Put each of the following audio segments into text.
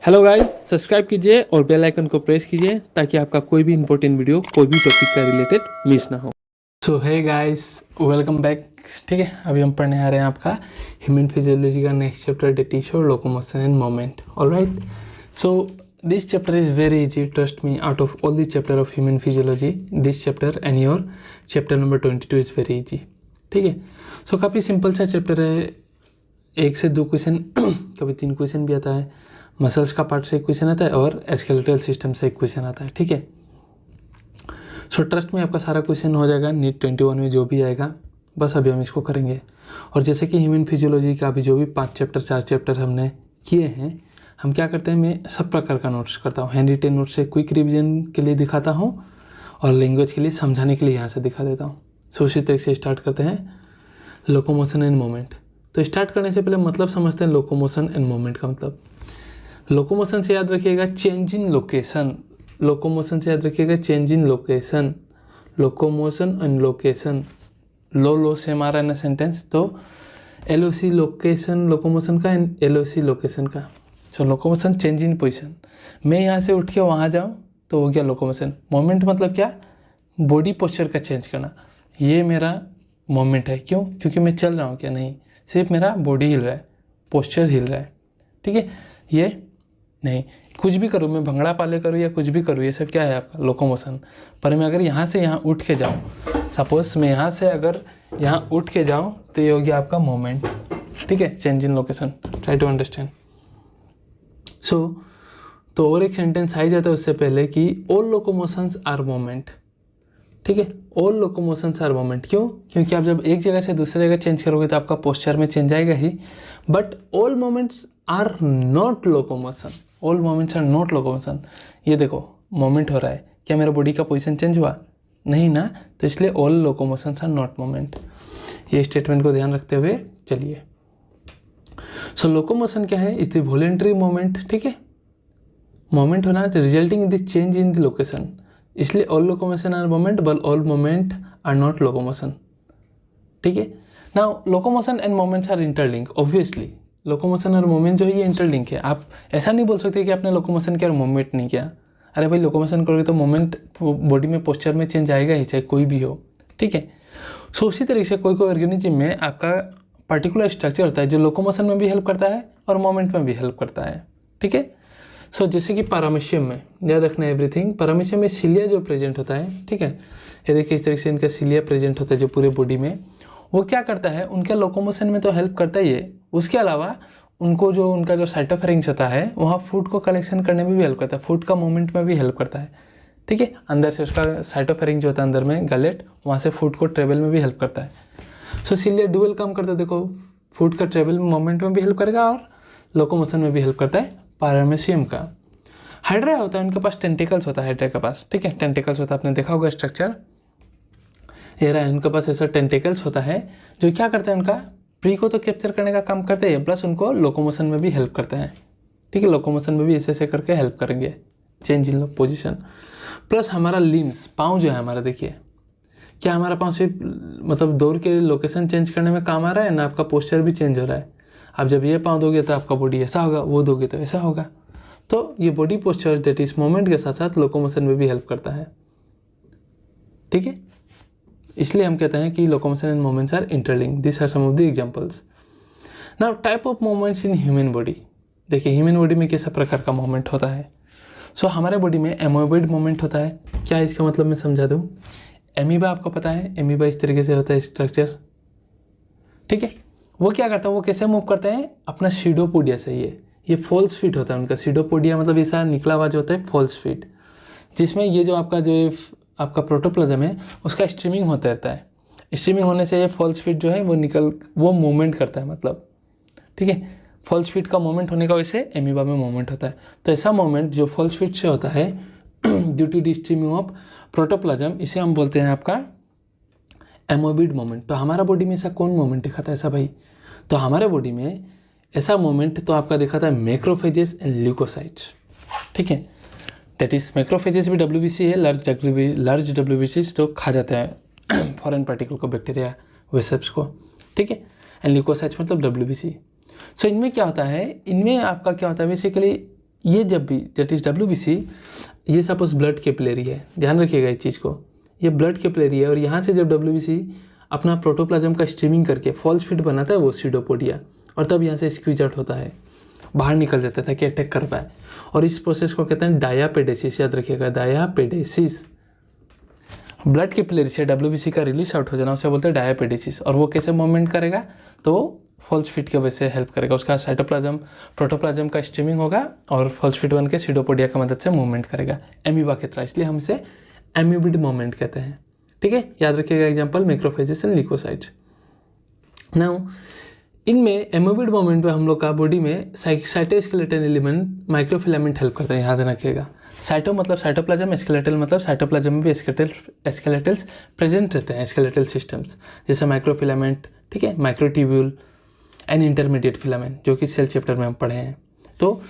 Hello guys, subscribe कीजिए और bell icon को प्रेस कीजिए ताकि आपका कोई भी इंपॉर्टेंट वीडियो कोई भी टॉपिक का रिलेटेड मिस ना हो। सो है गाइस, वेलकम बैक। ठीक है, अभी हम पढ़ने आ रहे हैं आपका ह्यूमन फिजियोलॉजी का next chapter, that is locomotion end moment. Alright, so this chapter is very easy, trust me. Out of all the chapter of human physiology, this chapter and your chapter number 22 is very easy. ठीक है, सो काफ़ी simple सा chapter है। 1 से 2 question कभी 3 question भी आता है। मसल्स का पार्ट से एक क्वेश्चन आता है और स्केलेटल सिस्टम से एक क्वेश्चन आता है। ठीक है, सो ट्रस्ट में आपका सारा क्वेश्चन हो जाएगा नीट 21 में जो भी आएगा। बस अभी हम इसको करेंगे। और जैसे कि ह्यूमन फिजियोलॉजी का अभी जो भी 5 चैप्टर 4 चैप्टर हमने किए हैं, हम क्या करते हैं, मैं सब प्रकार का नोट्स करता हूँ। हैंड रिटेन नोट्स से क्विक रिविजन के लिए दिखाता हूँ और लैंग्वेज के लिए समझाने के लिए यहाँ से दिखा देता हूँ। सो उसी तरीके से स्टार्ट करते हैं लोकोमोशन एंड मोमेंट। तो स्टार्ट करने से पहले मतलब समझते हैं लोकोमोशन एंड मोमेंट का मतलब। लोकोमोशन से याद रखिएगा चेंज इन लोकेशन। लोकोमोशन से याद रखिएगा change in location. Locomotion and location, लो से हमारा है ना सेंटेंस, तो LOC लोकेशन लोकोमोशन का एंड LOC लोकेशन का। So locomotion change in position, मैं यहाँ से उठ के वहाँ जाऊँ तो हो गया लोकोमोशन। मोमेंट मतलब क्या, बॉडी पोस्चर का चेंज करना। ये मेरा मोमेंट है। क्यों? क्योंकि मैं चल रहा हूँ क्या? नहीं, सिर्फ मेरा बॉडी हिल रहा है, पोस्चर हिल रहा है। ठीक है, ये नहीं कुछ भी करूँ, मैं भंगड़ा पाले करूँ या कुछ भी करूँ, ये सब क्या है आपका लोकोमोशन। पर मैं अगर यहाँ से यहाँ उठ के जाऊँ, सपोज मैं यहाँ से अगर यहाँ उठ के जाऊँ तो ये हो गया आपका मोमेंट। ठीक है, change in location, try to understand. So तो और एक सेंटेंस आ ही जाता है उससे पहले कि ऑल लोकोमोशंस आर मोमेंट। ठीक है, ऑल लोकोमोशंस आर मोमेंट। क्यों? क्योंकि आप जब एक जगह से दूसरी जगह चेंज करोगे तो आपका पोस्चर में चेंज आएगा ही। But all moments are not locomotion. All moments are not locomotion. ये देखो मोमेंट हो रहा है, क्या मेरा बॉडी का पोजीशन चेंज हुआ? नहीं ना, तो इसलिए all locomotions are not moment. ये स्टेटमेंट को ध्यान रखते हुए चलिए। सो लोकोमोशन क्या है? Is the voluntary moment. ठीक है, मोमेंट होना resulting in the change in the location, इसलिए all locomotion are moment but all moment are not locomotion. ठीक है, now locomotion and moments are interlink. Obviously locomotion और moment जो है ये इंटरलिंक है। आप ऐसा नहीं बोल सकते कि आपने लोकोमोशन किया और मोमेंट नहीं किया। अरे भाई, लोकोमोशन करोगे तो मोमेंट बॉडी में पोस्चर में चेंज आएगा ही, चाहे कोई भी हो। ठीक है, सो उसी तरीके से कोई ऑर्गेनिज्म में आपका पर्टिकुलर स्ट्रक्चर होता है जो लोकोमोशन में भी हेल्प करता है और मोमेंट में भी हेल्प करता है। ठीक है, सो जैसे कि पैरामीशियम में याद रखना एवरीथिंग, पैरामीशियम में सिलिया जो प्रेजेंट होता है। ठीक है, ये देखिए इस तरीके से इनका सिलिया प्रेजेंट होता है जो पूरे बॉडी में, वो क्या करता है, उनके लोकोमोशन में तो हेल्प करता ही है, उसके अलावा उनको जो उनका जो साइटोफेरिंक्स होता है वहाँ फूड को कलेक्शन करने में भी हेल्प करता है, फूड का मूवमेंट में भी हेल्प करता है। ठीक है, अंदर से उसका साइटोफेरिंक्स जो होता है अंदर में गलेट, वहाँ से फूड को ट्रेवल में भी हेल्प करता है। सो सिलिया डुअल काम करता है, देखो फूड का ट्रेवल मूवमेंट में भी हेल्प करेगा और लोकोमोशन में भी हेल्प करता है पैरामीशियम का। हाइड्रा होता है, उनके पास टेंटिकल्स होता है हाइड्रा के पास। ठीक है, टेंटिकल्स होता है, आपने देखा होगा स्ट्रक्चर, ये रहा है, उनके पास ऐसा टेंटिकल्स होता है जो क्या करता है, उनका प्री को तो कैप्चर करने का काम करते हैं, प्लस उनको लोकोमोशन में भी हेल्प करते हैं। ठीक है, लोकोमोशन में भी ऐसे ऐसे करके हेल्प करेंगे, चेंज इन पोजिशन। प्लस हमारा लिम्स, पाँव जो है हमारा, देखिए क्या हमारा पाँव सिर्फ मतलब दौड़ के लोकेशन चेंज करने में काम आ रहा है ना, आपका पोस्चर भी चेंज हो रहा है। आप जब ये पाँव दोगे तो आपका बॉडी ऐसा होगा, वो दोगे तो ऐसा होगा। तो ये body posture that is moment के साथ साथ लोकोमोशन में भी हेल्प करता है। ठीक है, इसलिए हम कहते हैं कि locomotion and moments are interlink. This are some of the examples. Now type of movements in human body. देखिए ह्यूमन बॉडी में कैसा प्रकार का मूवमेंट होता है। सो हमारे बॉडी में एमोबॉइड मूवमेंट होता है। क्या है इसका मतलब, मैं समझा दूँ। एमीबा आपको पता है, एमीबा इस तरीके से होता है स्ट्रक्चर। ठीक है, वो क्या करता है, वो कैसे मूव करते हैं, अपना सीडोपोडिया से। ये फॉल्स फीट होता है उनका। सीडोपोडिया मतलब ऐसा निकला हुआ जो होता है फॉल्स फीट, जिसमें ये जो आपका जो आपका प्रोटोप्लाज्म है उसका स्ट्रीमिंग होता रहता है। स्ट्रीमिंग होने से ये फॉल्स फीट जो है वो मूवमेंट करता है, मतलब। ठीक है, फॉल्स फीट का मूवमेंट होने का वजह से एमीबा में मूवमेंट होता है। तो ऐसा मूवमेंट जो फॉल्स फीट से होता है due to the streaming of protoplasm, इसे हम बोलते हैं आपका एमोबॉइड मूवमेंट। तो हमारा बॉडी में ऐसा कौन मूवमेंट दिखाता है ऐसा भाई? तो हमारे बॉडी में ऐसा मूवमेंट तो आपका दिखाता है मैक्रोफेजेस एंड ल्यूकोसाइट्स। ठीक है, दैट इज मैक्रोफेजेस भी WBC है, लार्ज WBC तो खा जाते हैं फॉरेन पार्टिकल को, बैक्टीरिया वेसेप्स को। ठीक है, एंड ल्यूकोसाइट्स मतलब WBC। सो इनमें क्या होता है, इनमें आपका क्या होता है बेसिकली ये जब भी दैट इज WBC, ये सपोज ब्लड कैपिलरी है, ध्यान रखिएगा इस चीज़ को, ये ब्लड कैपिलरी है और यहाँ से जब WBC अपना प्रोटोप्लाज्म का स्ट्रीमिंग करके फॉल्स फिट बनाता है वो सीडोपोडिया, और तब यहाँ से स्क्वीज आउट होता है, बाहर निकल जाता था कि अटैक कर पाए, और इस प्रोसेस को कहते हैं डायापेडेसिस, याद रखिएगा डायापेडेसिस। ब्लड कैपिलरी से WBC का रिलीज आउट हो जाना उसे बोलते हैं डायापेडेसिस। और वो कैसे मूवमेंट करेगा, तो फॉल्स फिट की वजह से हेल्प करेगा, उसका साइटोप्लाज्म प्रोटोप्लाज्म का स्ट्रीमिंग होगा और फॉल्स फिट बन के सीडोपोडिया की मदद से मूवमेंट करेगा एमीबा की तरह, इसलिए हम इसे एमीबिड मूवमेंट कहते हैं। ठीक है, याद रखिएगा example macrophages and leucocytes. Now इनमें एमीबिड मूवमेंट में हम लोग का बॉडी में साइटोस्केलेटन एलिमेंट माइक्रोफिलामेंट हेल्प करते हैं, याद रखिएगा। साइटो मतलब साइटोप्लाज्म, स्केलेटल मतलब साइटोप्लाज्म में भी स्केलेटल्स प्रेजेंट रहते हैं, स्केलेटल सिस्टम्स जैसे माइक्रोफिलामेंट, ठीक है, माइक्रोट्यूब्यूल एंड इंटरमीडिएट फिलामेंट, जो कि सेल चैप्टर में हम पढ़े हैं। तो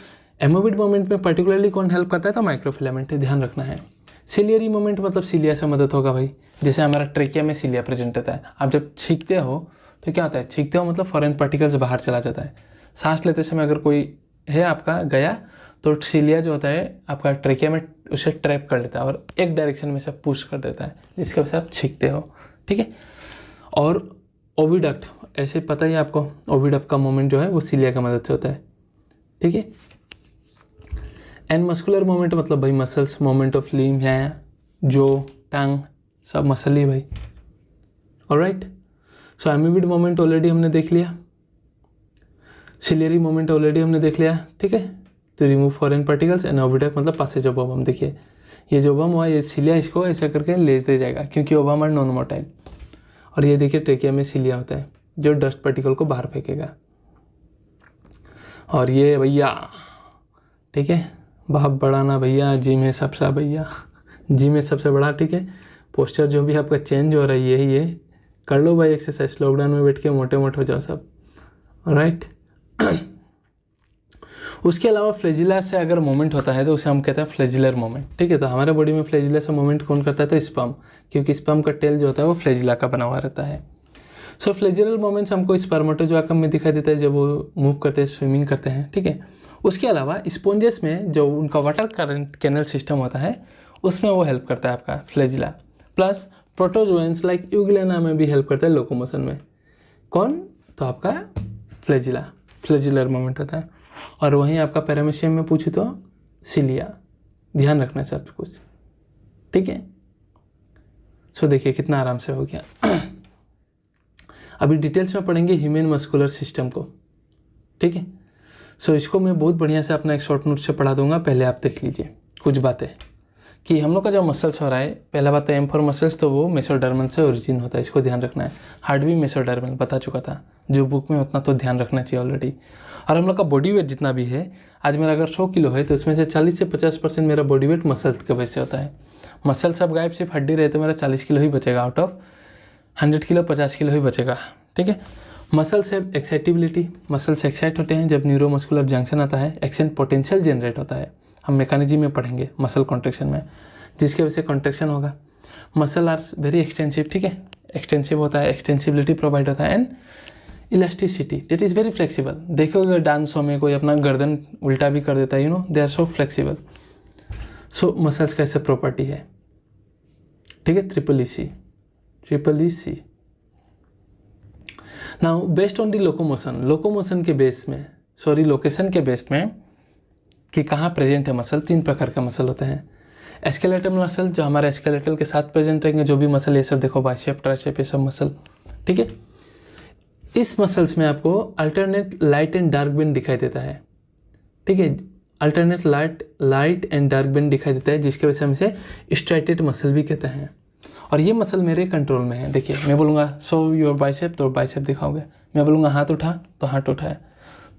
एमोबिड मूवमेंट में पर्टिकुलरली कौन हेल्प करता है, तो माइक्रोफिलामेंट, ध्यान रखना है। सिलियरी मूवमेंट मतलब सिलिया से मदद होगा भाई, जैसे हमारा ट्रेकिया में सिलिया प्रेजेंट रहता है। आप जब छींकते हो तो क्या होता है, छींकते हो मतलब फॉरेन पार्टिकल्स बाहर चला जाता है। सांस लेते समय अगर कोई है आपका गया तो सिलिया जो होता है आपका ट्रेकिया में उसे ट्रैप कर लेता है और एक डायरेक्शन में से पुश कर देता है, जिसकी वजह से आप छींकते हो। ठीक है, और ओविडक्ट, ऐसे पता ही आपको, ओविडक्ट का मूवमेंट जो है वो सिलिया की मदद से होता है। ठीक है, एंड मस्कुलर मूवमेंट मतलब भाई मसल्स, मूवमेंट ऑफ लिम्ब है, जो टांग सब मसल ही भाई। ऑलराइट, सो एमीबिड मूवमेंट ऑलरेडी हमने देख लिया, सिलियरी मूवमेंट ऑलरेडी हमने देख लिया। ठीक है, तो remove foreign particles and oviduct मतलब पासेज ऑफ ओवम। देखिए ये जो ओवम हुआ ये सिलिया इसको ऐसा करके लेते जाएगा क्योंकि ओवम आर नॉन मोटाइल, और ये देखिए ट्रेकिया में सिलिया होता है जो डस्ट पार्टिकल को बाहर फेंकेगा। और ये भैया, ठीक है, बहुत बड़ा ना भैया, जिम है सबसे भैया, जिम है सबसे बड़ा। ठीक है, पोस्चर जो भी आपका चेंज हो रहा है यही है, कर लो भाई एक्सरसाइज, लॉकडाउन में बैठ के मोटे मोटे हो जाओ सब। राइट, उसके अलावा फ्लैजिला से अगर मूवमेंट होता है तो उसे हम कहते हैं फ्लैजिलर मूवमेंट। ठीक है, तो हमारे बॉडी में फ्लैजिला से मूवमेंट कौन करता है, तो स्पर्म, क्योंकि स्पर्म का टेल जो होता है वो फ्लैजिला का बना हुआ रहता है। सो फ्लैजिलर मूवमेंट्स हमको स्पर्मेटोजोआ में दिखाई देता है जब वो मूव करते हैं, स्विमिंग करते हैं। ठीक है, उसके अलावा स्पॉन्जेस में जो उनका वाटर करंट कैनल सिस्टम होता है उसमें वो हेल्प करता है आपका फ्लैजिला, प्लस प्रोटोजोएंस लाइक यूग्लेना में भी हेल्प करता है लोकोमोशन में। कौन, तो आपका फ्लैजिला, फ्लैजिलर मूवमेंट होता है। और वहीं आपका पैरामीशियम में पूछूँ तो सिलिया, ध्यान रखना सब कुछ। ठीक है, सो देखिए कितना आराम से हो गया। अभी डिटेल्स में पढ़ेंगे ह्यूमन मस्कुलर सिस्टम को। ठीक है, सो इसको मैं बहुत बढ़िया से अपना एक शॉर्ट नोट से पढ़ा दूंगा, पहले आप देख लीजिए कुछ बातें कि हम लोग का जो मसल्स हो रहा है। पहला बात तो एम फॉर मसल्स, तो वो मेसोडर्मल से ओरिजिन होता है, इसको ध्यान रखना है। हार्ट भी मेसोडर्मल बता चुका था जो बुक में, उतना तो ध्यान रखना चाहिए ऑलरेडी। और हम लोग का बॉडी वेट जितना भी है, आज मेरा अगर 100 किलो है तो उसमें से 40 से 50% मेरा बॉडी वेट मसल की वजह से होता है। मसल सब गायब, सिर्फ हड्डी रहे तो मेरा 40 किलो ही बचेगा, आउट ऑफ 100 किलो 50 किलो ही बचेगा। ठीक है, मसल से एक्साइटिबिलिटी, मसल से एक्साइट होते हैं जब न्यूरोमस्कुलर जंक्शन आता है, एक्शन पोटेंशियल जनरेट होता है। हम मैकेनिज्म में पढ़ेंगे मसल कॉन्ट्रैक्शन में, जिसकी वजह से कॉन्ट्रैक्शन होगा। मसल आर वेरी एक्सटेंसिव, ठीक है, एक्सटेंसिव होता है, एक्सटेंसिबिलिटी प्रोवाइड होता है, and elasticity that is very flexible. देखो अगर डांसों में कोई अपना गर्दन उल्टा भी कर देता है, you know, they are so flexible. So muscles का ऐसा प्रॉपर्टी है। ठीक है, triple E C. Now based on the locomotion, locomotion के बेस में, सॉरी लोकेशन के बेस में कि कहाँ प्रेजेंट है मसल, 3 प्रकार का मसल होते हैं। एस्केलेटल मसल जो हमारे एस्केलेटल के साथ प्रेजेंट रहेंगे, जो भी मसल ये सब देखो, बाइसेप, ट्राइसेप, ये सब मसल। ठीक है, इस मसल्स में आपको alternate light and dark band दिखाई देता है। ठीक है, alternate light and dark band दिखाई देता है, जिसकी वजह से हम इसे स्ट्राइटेड मसल भी कहते हैं। और ये मसल मेरे कंट्रोल में है। देखिए मैं बोलूँगा सो योर बाइसेप, तो बाइसेप दिखाओगे, मैं बोलूँगा हाथ उठा तो हाथ उठाए,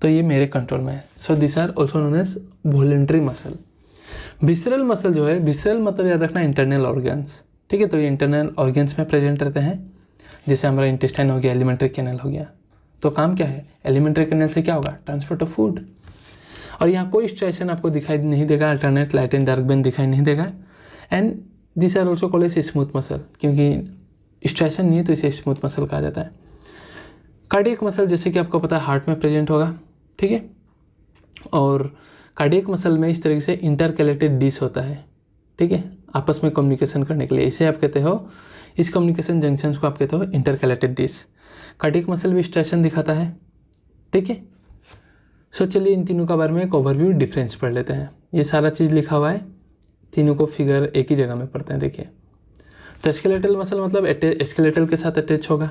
तो ये मेरे कंट्रोल में है। So this are also known as voluntary muscle. Visceral muscle जो है, विसरल मतलब याद रखना इंटरनल ऑर्गन्स। ठीक है, तो ये इंटरनल ऑर्गन्स में प्रेजेंट रहते हैं, जैसे हमारा इंटेस्टाइन हो गया, एलिमेंट्री कैनल हो गया। तो काम क्या है, एलिमेंट्री कैनल से क्या होगा, ट्रांसपोर्ट ऑफ फूड। और यहाँ कोई स्ट्रेशन आपको दिखाई नहीं देगा, alternate light and dark band दिखाई नहीं देगा। And this are also called as smooth muscle, क्योंकि स्ट्रेशन नहीं है तो इसे स्मूथ मसल कहा जाता है। कार्डियक मसल जैसे कि आपको पता है हार्ट में प्रेजेंट होगा। ठीक है, और कार्डियक मसल में इस तरीके से इंटरकलेटेड डिश होता है, ठीक है, आपस में कम्युनिकेशन करने के लिए। इसे आप कहते हो, इस कम्युनिकेशन जंक्शंस को आप कहते हो इंटरकलेटेड डिश। कार्डियक मसल भी स्ट्रेशन दिखाता है, ठीक है। सो चलिए इन तीनों का बारे में एक ओवरव्यू डिफरेंस पढ़ लेते हैं। ये सारा चीज़ लिखा हुआ है, तीनों को फिगर एक ही जगह में पढ़ते हैं। देखिए, तो स्केलेटल मसल मतलब स्केलेटल के साथ अटैच होगा,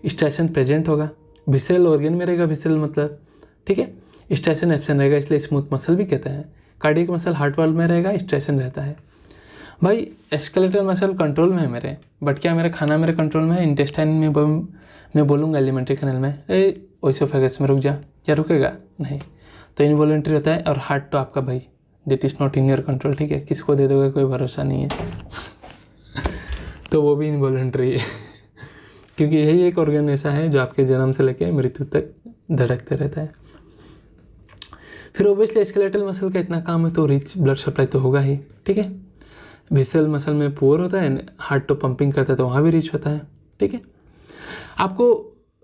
स्ट्रेशन प्रेजेंट होगा, विसरल ऑर्गन में रहेगा, विसरल मतलब, ठीक है, स्ट्रेशन एब्सेंट रहेगा, इसलिए स्मूथ मसल भी कहते हैं। कार्डियक मसल हार्ट वाल्व में रहेगा, स्ट्रेशन रहता है। भाई स्केलेटल मसल कंट्रोल में है मेरे, बट क्या मेरा खाना मेरे कंट्रोल में है? इंटेस्टाइन में मैं बोलूँगा एलिमेंट्री कैनल में, ओइसोफेगस में रुक जा, क्या रुकेगा? नहीं। तो इनवॉलंटरी होता है। और हार्ट तो आपका भाई that is not in your control, ठीक है, किसको दे दोगे कोई भरोसा नहीं है तो वो भी इनवॉलंटरी है क्योंकि यही एक ऑर्गन ऐसा है जो आपके जन्म से लेकर मृत्यु तक धड़कते रहता है। फिर ओबियसली स्केलेटल मसल का इतना काम है तो रिच ब्लड सप्लाई तो होगा ही, ठीक है। विसरल मसल में पुअर होता है, हार्ट तो पंपिंग करता है तो वहाँ भी रिच होता है, ठीक है। आपको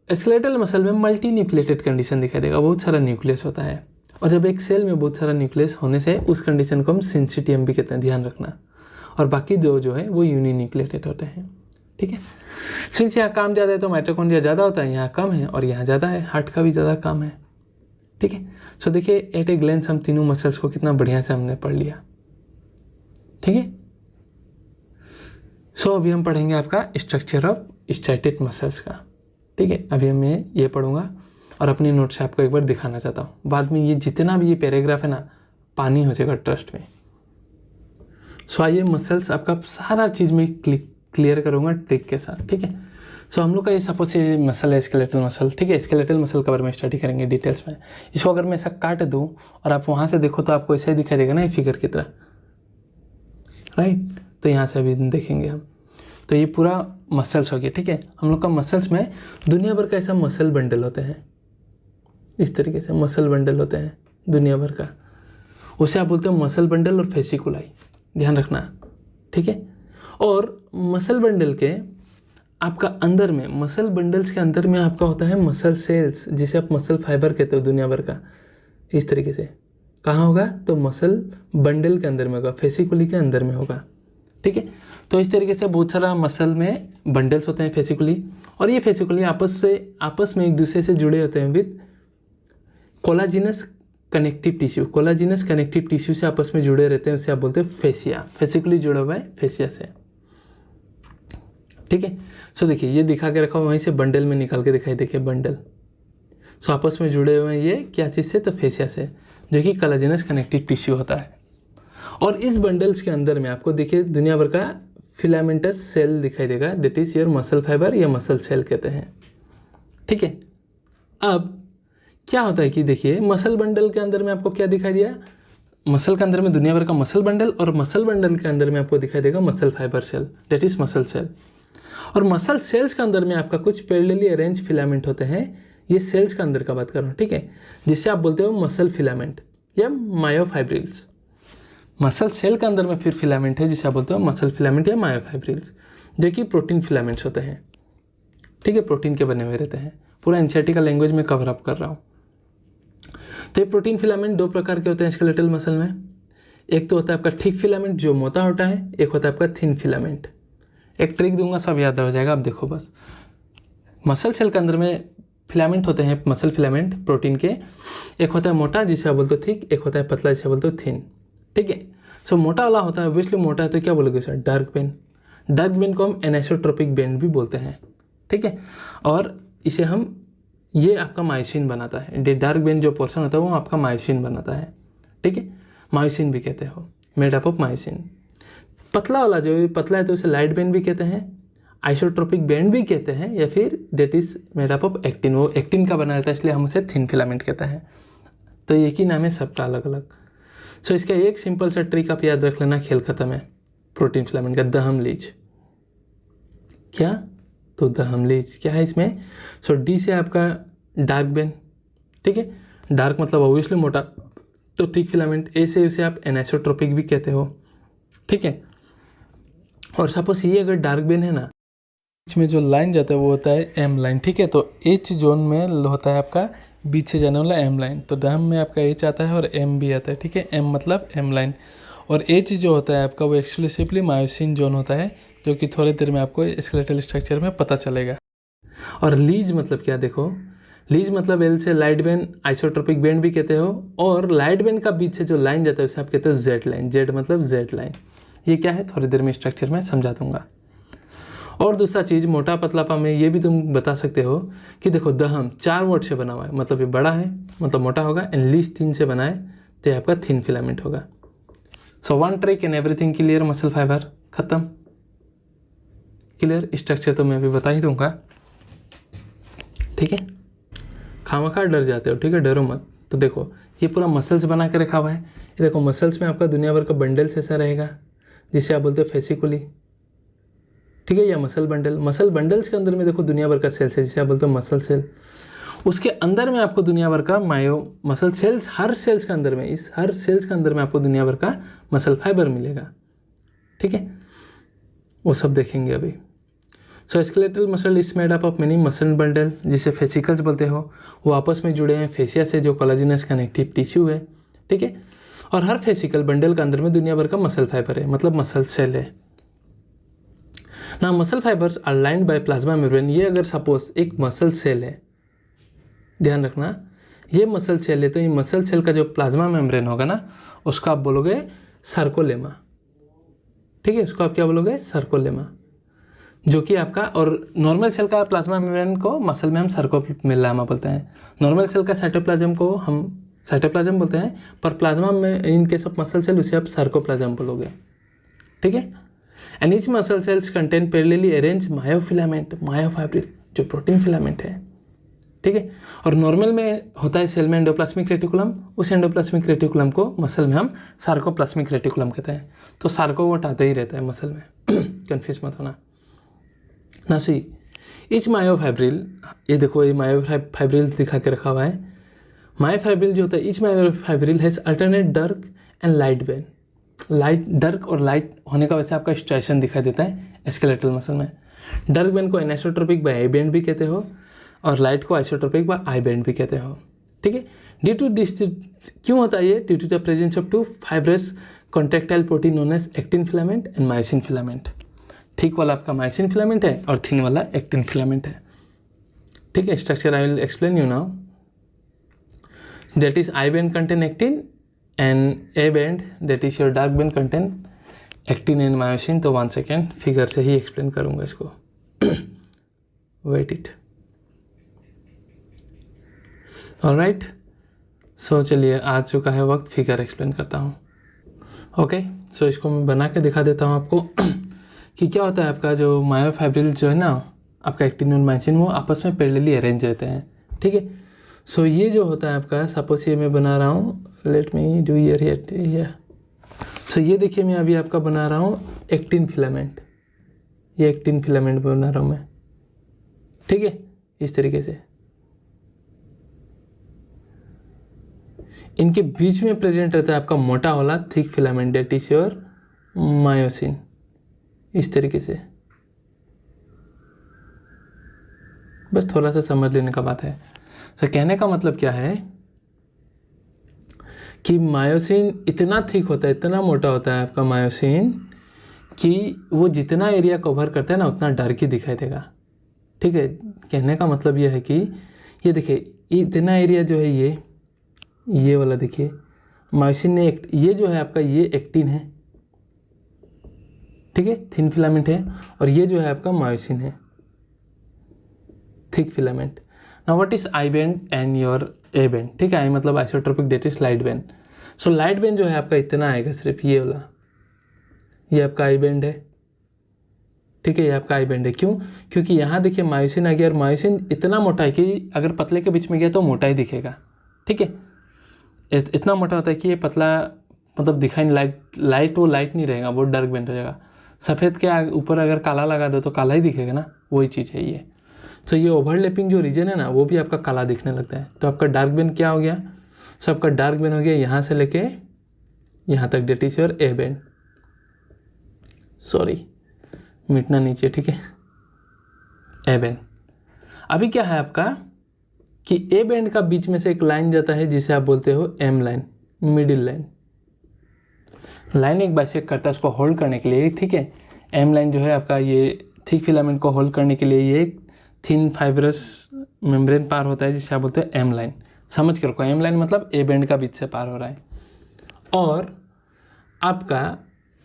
स्केलेटल मसल में मल्टी न्यूक्लिएटेड कंडीशन दिखाई देगा, बहुत सारा न्यूक्लियस होता है। और जब एक सेल में बहुत सारा न्यूक्लियस होने से उस कंडीशन को हम सिंसिटियम भी कहते हैं, ध्यान रखना। और बाकी दो जो है वो यूनी न्यूक्लिएटेड होते हैं, ठीक है। सिंस यहाँ काम ज़्यादा है तो माइटोकॉन्ड्रिया ज़्यादा होता है, यहाँ कम है, और यहाँ ज़्यादा है, हार्ट का भी ज़्यादा काम है, ठीक है। सो देखिए एट ए ग्लेंस हम तीनों मसल्स को कितना बढ़िया से हमने पढ़ लिया, ठीक है। सो अभी हम पढ़ेंगे आपका स्ट्रक्चर ऑफ स्टैटिक मसल्स का, ठीक है। अभी मैं ये पढ़ूंगा और अपनी नोट से आपको एक बार दिखाना चाहता हूँ। बाद में ये जितना भी ये पैराग्राफ है ना, पानी हो जाएगा ट्रस्ट में। सो आइए मसल्स आपका सारा चीज़ में क्लियर करूँगा ट्रिक के साथ, ठीक है। सो हम लोग का ये सपोज ये मसल है स्केलेटल मसल, ठीक है। स्केलेटल मसल के बारे में स्टडी करेंगे डिटेल्स में। इसको अगर मैं ऐसा काट दूँ और आप वहाँ से देखो तो आपको ऐसा ही दिखाई देगा ना, ये फिगर की तरह, राइट। तो यहाँ से अभी देखेंगे हम, तो ये पूरा मसल्स हो गया, ठीक है। हम लोग का मसल्स में दुनिया भर का ऐसा मसल बंडल होते हैं, इस तरीके से मसल बंडल होते हैं दुनिया भर का, उसे आप बोलते हो मसल बंडल और फेसिकुलाई, ध्यान रखना, ठीक है। और मसल बंडल के आपका अंदर में, मसल बंडल्स के अंदर में आपका होता है मसल सेल्स, जिसे आप मसल फाइबर कहते हो दुनिया भर का। इस तरीके से कहाँ होगा? तो मसल बंडल के अंदर में होगा, फेसिकुली के अंदर में होगा, ठीक है। तो इस तरीके से बहुत सारा मसल में बंडल्स होते हैं फेसिकुली, और ये फेसिकुली आपस में एक दूसरे से जुड़े होते हैं with collagenous connective tissue. Collagenous connective tissue से आपस में जुड़े रहते हैं, उसे आप बोलते हैं फेसिया। फेसिकुली जुड़ा हुआ है फेसिया से, ठीक है। सो देखिए ये दिखा के रखा हुआ, वहीं से बंडल में निकाल के दिखाई, देखिए बंडल। सो आपस में जुड़े हुए हैं ये क्या चीज़ से? तो फेसिया से, जो कि कोलाजिनस कनेक्टिव टिश्यू होता है। और इस बंडल्स के अंदर में आपको देखिए दुनिया भर का फिलामेंटस सेल दिखाई देगा, that is your muscle fibre या मसल सेल कहते हैं, ठीक है। अब क्या होता है कि देखिए मसल बंडल के अंदर में आपको क्या दिखाई दिया? मसल के अंदर में दुनिया भर का मसल बंडल, और मसल बंडल के अंदर में आपको दिखाई देगा muscle fibre cell, that is muscle cell. और मसल सेल्स के अंदर में आपका कुछ पैरेलली अरेंज फिलामेंट होते हैं, ये सेल्स के अंदर का बात कर रहा हूँ, ठीक है, जिससे आप बोलते हो मसल फिलामेंट या मायोफाइब्रिल्स। मसल सेल के अंदर में फिर फिलामेंट है जिसे आप बोलते हो मसल फिलामेंट या मायोफाइब्रिल्स, जो कि प्रोटीन फिलामेंट्स होते हैं, ठीक है, प्रोटीन के बने हुए रहते हैं। पूरा एनसीईआरटी का लैंग्वेज में कवर अप कर रहा हूँ। तो ये प्रोटीन फिलामेंट दो प्रकार के होते हैं स्केलेटल मसल में। एक तो होता है आपका थिक फिलामेंट जो मोटा होता है, एक होता है आपका थिन फिलामेंट। एक ट्रिक दूंगा सब याद हो जाएगा, आप देखो बस। मसल सेल के अंदर में फिलामेंट होते हैं, मसल फिलामेंट प्रोटीन के। एक होता है मोटा जिसे आप बोलते हो थिक, एक होता है पतला जिसे बोलते हो थिन, ठीक है। सो मोटा वाला होता है, ऑब्वियसली मोटा है तो क्या बोलोगे sir? Dark Ben. Dark Ben को हम एनेसोट्रोपिक बेन भी बोलते हैं, ठीक है। और इसे हम, ये आपका मायोसिन बनाता है, डार्क बेन जो पोर्शन होता है वो आपका मायोसिन बनाता है, ठीक है। मायोसिन भी कहते हो, मेड अप ऑफ मायोसिन। पतला वाला जो पतला है तो उसे लाइट बेन भी कहते हैं, आइसोट्रोपिक बेन भी कहते हैं, या फिर that is made up of actin. वो एक्टिन का बना रहता है इसलिए हम उसे थिन फिलामेंट कहते हैं। तो एक ही नाम है सबका अलग अलग। सो इसका एक सिंपल सा ट्रिक आप याद रख लेना, खेल खत्म है। प्रोटीन फिलामेंट का दहम लीज, क्या? तो दहम लीज क्या है इसमें? सो डी से आपका डार्क बेन, ठीक है, डार्क मतलब ऑब्वियसली मोटा, तो थिक फिलामेंट। ए से उसे आप एनेसोट्रोपिक भी कहते हो, ठीक है। और सपोज ये अगर डार्क बेन है ना, इसमें जो लाइन जाता है वो होता है एम लाइन, ठीक है। तो एच जोन में होता है आपका बीच से जाने वाला एम लाइन। तो दहम में आपका एच आता है और एम भी आता है, ठीक है। एम मतलब एम लाइन, और एच जो होता है आपका वो एक्सक्लूसिवली मायोसिन जोन होता है, जो कि थोड़ी देर में आपको स्केलेटल स्ट्रक्चर में पता चलेगा। और लीज मतलब क्या, देखो लीज मतलब एल से लाइट बेन, आइसोट्रोपिक बेंड भी कहते हो, और लाइट बेंड का बीच से जो लाइन जाता है उसे आप कहते हो जेड लाइन। जेड मतलब जेड लाइन। ये क्या है थोड़ी देर में स्ट्रक्चर में समझा दूंगा। और दूसरा चीज़ मोटा पतलापा में ये भी तुम बता सकते हो कि देखो दहम 4 वोल्ट से बना हुआ है, मतलब ये बड़ा है, मतलब मोटा होगा, एंड लीज 3 से बना है, तो ये आपका थिन फिलामेंट होगा। So one trick and everything clear, muscle fibre खत्म, क्लियर। स्ट्रक्चर तो मैं अभी बता ही दूंगा, ठीक है। खामखा डर जाते हो, ठीक है, डरो मत। तो देखो ये पूरा मसल्स बना के रखा हुआ है। ये देखो मसल्स में आपका दुनिया भर का बंडल्स ऐसा रहेगा, जिसे आप बोलते हो फेसिकुली, ठीक है, या मसल बंडल। मसल बंडल्स के अंदर में देखो दुनिया भर का सेल्स है, जिसे आप बोलते हो मसल सेल। उसके अंदर में आपको दुनिया भर का मायो मसल सेल्स, हर सेल्स के अंदर में, इस हर सेल्स के अंदर में आपको दुनिया भर का मसल फाइबर मिलेगा, ठीक है। वो सब देखेंगे अभी। So skeletal muscle is made up of many muscle bundle, जिसे फेसिकल्स बोलते हो। वो आपस में जुड़े हैं फेसिया से, जो कोलाजिनस कनेक्टिव टिश्यू है, ठीक है। और हर फेसिकल बंडल के अंदर में दुनिया भर का मसल फाइबर है, मतलब मसल सेल है ना। Muscle fibres are lined by plasma membrane. ये अगर सपोज एक मसल सेल है, ध्यान रखना, ये मसल सेल है, तो ये मसल सेल का जो प्लाज्मा मेम्ब्रेन होगा ना, उसको आप बोलोगे सर्कोलेमा, ठीक है। उसको आप क्या बोलोगे, सर्कोलेमा, जो कि आपका, और नॉर्मल सेल का प्लाज्मा मेम्ब्रेन को मसल में हम सर्कोलेमा बोलते हैं। नॉर्मल सेल का साइटोप्लाज्म को हम साइटोप्लाज्म बोलते हैं, पर प्लाज्मा में in case of muscle cell उसे आप सर्कोप्लाज्म बोलोगे, ठीक है। And each muscle cells contain parallelly arrange myofilament, myofibril जो प्रोटीन फिलामेंट है, ठीक है। और नॉर्मल में होता है सेल में एंडोप्लाज्मिक रेटिकुलम, उस एंडोप्लाज्मिक रेटिकुलम को मसल में हम सार्कोप्लाज्मिक रेटिकुलम कहते हैं। तो सार्को वो आता ही रहता है मसल में, कन्फ्यूज मत होना ना। सी इच मायोफाइब्रिल, ये देखो ये मायोफाइब्रिल दिखा के रखा हुआ है। मायोफाइब्रिल जो होता है, etch myofibril has alternate dark and light Ben. Light, dark और लाइट होने का वैसे आपका स्ट्राइशन दिखाई देता है स्केलेटल मसल में। डार्क बेंड को एनिसोट्रोपिक बाय आई बेंड भी कहते हो, और लाइट को आइसोट्रोपिक बाय आई बेंड भी कहते हो, ठीक है। ड्यू टू दिस, क्यों होता है ये, due to the presence of 2 fibrous contractile protein known as actin filament and myosin filament. ठीक वाला आपका मायोसिन फिलामेंट है और थिन वाला एक्टिन फिलामेंट है, ठीक है। Structure I will explain you now. That is I bend contain actin and A bend, that is your dark bend contain actin and myosin. तो 1 सेकेंड फिगर से ही explain करूंगा इसको, वेट इट, ऑलराइट। सो चलिए आ चुका है वक्त, फिगर एक्सप्लेन करता हूँ, ओके। सो इसको मैं बना के दिखा देता हूँ आपको कि क्या होता है। आपका जो मायोफाइब्रिल जो है ना, आपका एक्टिन और मायोसिन, वो आपस में पैरेलली अरेंज रहते हैं, ठीक है। सो ये जो होता है आपका, सपोज ये मैं बना रहा हूँ, लेट मी डू ईयर। सो ये देखिए मैं अभी आपका बना रहा हूँ एक्टिन फिलामेंट, ये एक्टिन फिलामेंट बना रहा हूँ मैं, ठीक है, इस तरीके से। इनके बीच में प्रेजेंट रहता है आपका मोटा वाला thick filament, that is your myosin, इस तरीके से। बस थोड़ा सा समझ लेने का बात है। सो कहने का मतलब क्या है कि मायोसिन इतना थिक होता है, इतना मोटा होता है आपका मायोसिन, कि वो जितना एरिया कवर करता है ना, उतना डार्क ही दिखाई देगा, ठीक है। कहने का मतलब ये है कि ये देखिए इतना एरिया जो है, ये वाला देखिए मायोसिन ने ये जो है आपका, ये एक्टिन है, ठीक है, थिन फिलामेंट है, और ये जो है आपका मायोसिन है, thick filament. Now what is I bend and your A bend, ठीक है। आई मतलब isotropic, that is light bend. So light bend जो है आपका इतना आएगा, सिर्फ ये वाला, ये आपका आई बेंड है, ठीक है, ये आपका आई बेंड है। क्यों? क्योंकि यहाँ देखिए मायोसिन आ गया, और मायोसिन इतना मोटा है कि अगर पतले के बीच में गया तो मोटा ही दिखेगा, ठीक है। इतना मोटा होता है कि ये पतला मतलब दिखाई नहीं, लाइट वो लाइट नहीं रहेगा, वो डार्क बेंड हो जाएगा। सफ़ेद के ऊपर अगर काला लगा दो तो काला ही दिखेगा ना, वही चीज़ है ये। तो ये ओवरलैपिंग जो रीजन है ना, वो भी आपका काला दिखने लगता है। तो आपका डार्क बेंड क्या हो गया? सो आपका डार्क बेंड हो गया यहाँ से लेके यहाँ तक, that is your A band. Sorry मिटना नीचे, ठीक है, ए बेंड। अभी क्या है आपका कि ए बैंड का बीच में से एक लाइन जाता है जिसे आप बोलते हो M line, middle line. Line एक बाइसेक्ट करता है उसको होल्ड करने के लिए, ठीक है। एम लाइन जो है आपका ये थिक फिलामेंट को होल्ड करने के लिए ये एक थिन फाइब्रस मेम्ब्रेन पार होता है जिसे आप बोलते हैं एम लाइन। समझ के रखो, एम लाइन मतलब ए बैंड का बीच से पार हो रहा है। और आपका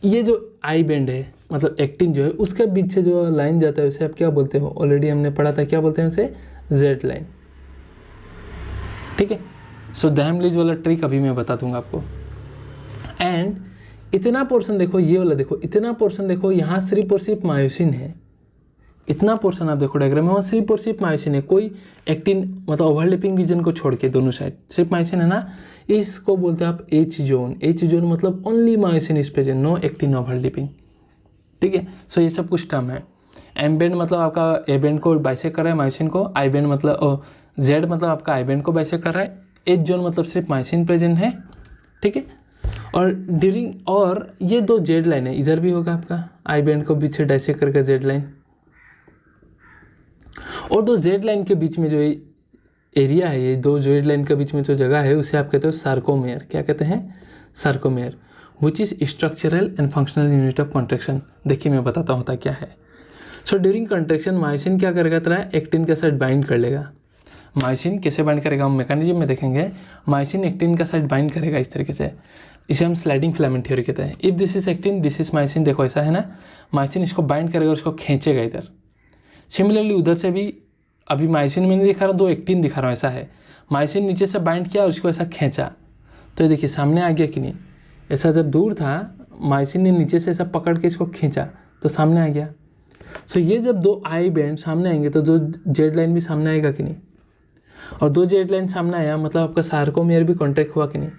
ये जो आई बैंड है मतलब एक्टिन जो है उसके बीच से जो लाइन जाता है उसे आप क्या बोलते हो, ऑलरेडी हमने पढ़ा था, क्या बोलते हैं उसे, जेड लाइन, ठीक है। सो दैमलिज वाला ट्रिक अभी मैं बता दूंगा आपको। एंड इतना पोर्शन देखो, ये वाला देखो, इतना पोर्शन देखो, यहाँ सिर्फ और सिर्फ मायोसिन है। इतना पोर्शन आप देखो डायग्राम में, वहाँ सिर्फ और सिर्फ मायोसिन है, कोई एक्टिन मतलब ओवरलैपिंग रीजन को छोड़ के दोनों साइड सिर्फ मायोसिन है ना। इसको बोलते हैं आप एच जोन। एच जोन मतलब only myosin is present, no actin overlapping, ठीक है। सो ये सब कुछ टर्म है। एम बैंड मतलब आपका ए बैंड को बाइसेक्ट कर रहा है मायोसिन को, आई बैंड मतलब जेड मतलब आपका आई बैंड को बाइसेक्ट कर रहा है, एच जोन मतलब सिर्फ मायोसिन प्रेजेंट है, ठीक है। और ये दो जेड लाइन है, इधर भी होगा आपका आई बैंड को बीच से डाइसेक्ट करके जेड लाइन, और दो जेड लाइन के बीच में जो एरिया है, ये दो जेड लाइन के बीच में जो जगह है उसे आप कहते हो सार्कोमेयर। क्या कहते हैं, sarcomere, which is structural and functional unit of contraction. देखिए मैं बताता हूँ होता क्या है। सो ड्यूरिंग कॉन्ट्रेक्शन मायोसिन क्या करेगा, तरह एक्टिन के साथ बाइंड कर लेगा। मायोसिन कैसे बाइंड करेगा हम मैकेनिज्म में देखेंगे। मायोसिन एक्टिन का साथ बाइंड करेगा इस तरीके से, इसे हम स्लाइडिंग फिलामेंट थ्योरी कहते हैं। If this is actin, this is myosin, देखो ऐसा है ना, मायोसिन इसको बाइंड करेगा और इसको खींचेगा इधर। सिमिलरली उधर से भी, अभी मायोसिन में नहीं दिखा रहा, दो एक्टिन दिखा रहा हूँ, ऐसा है। मायोसिन नीचे से बाइंड किया और इसको ऐसा खींचा, तो ये देखिए सामने आ गया कि नहीं। ऐसा जब दूर था, मायोसिन ने नीचे से ऐसा पकड़ के इसको खींचा तो सामने आ गया। सो ये जब दो आई बैंड सामने आएंगे तो जो जेड लाइन भी सामने आएगा कि नहीं, और दो जेड लाइन सामने आया मतलब आपका सार्कोमेयर भी कॉन्ट्रैक्ट हुआ कि नहीं।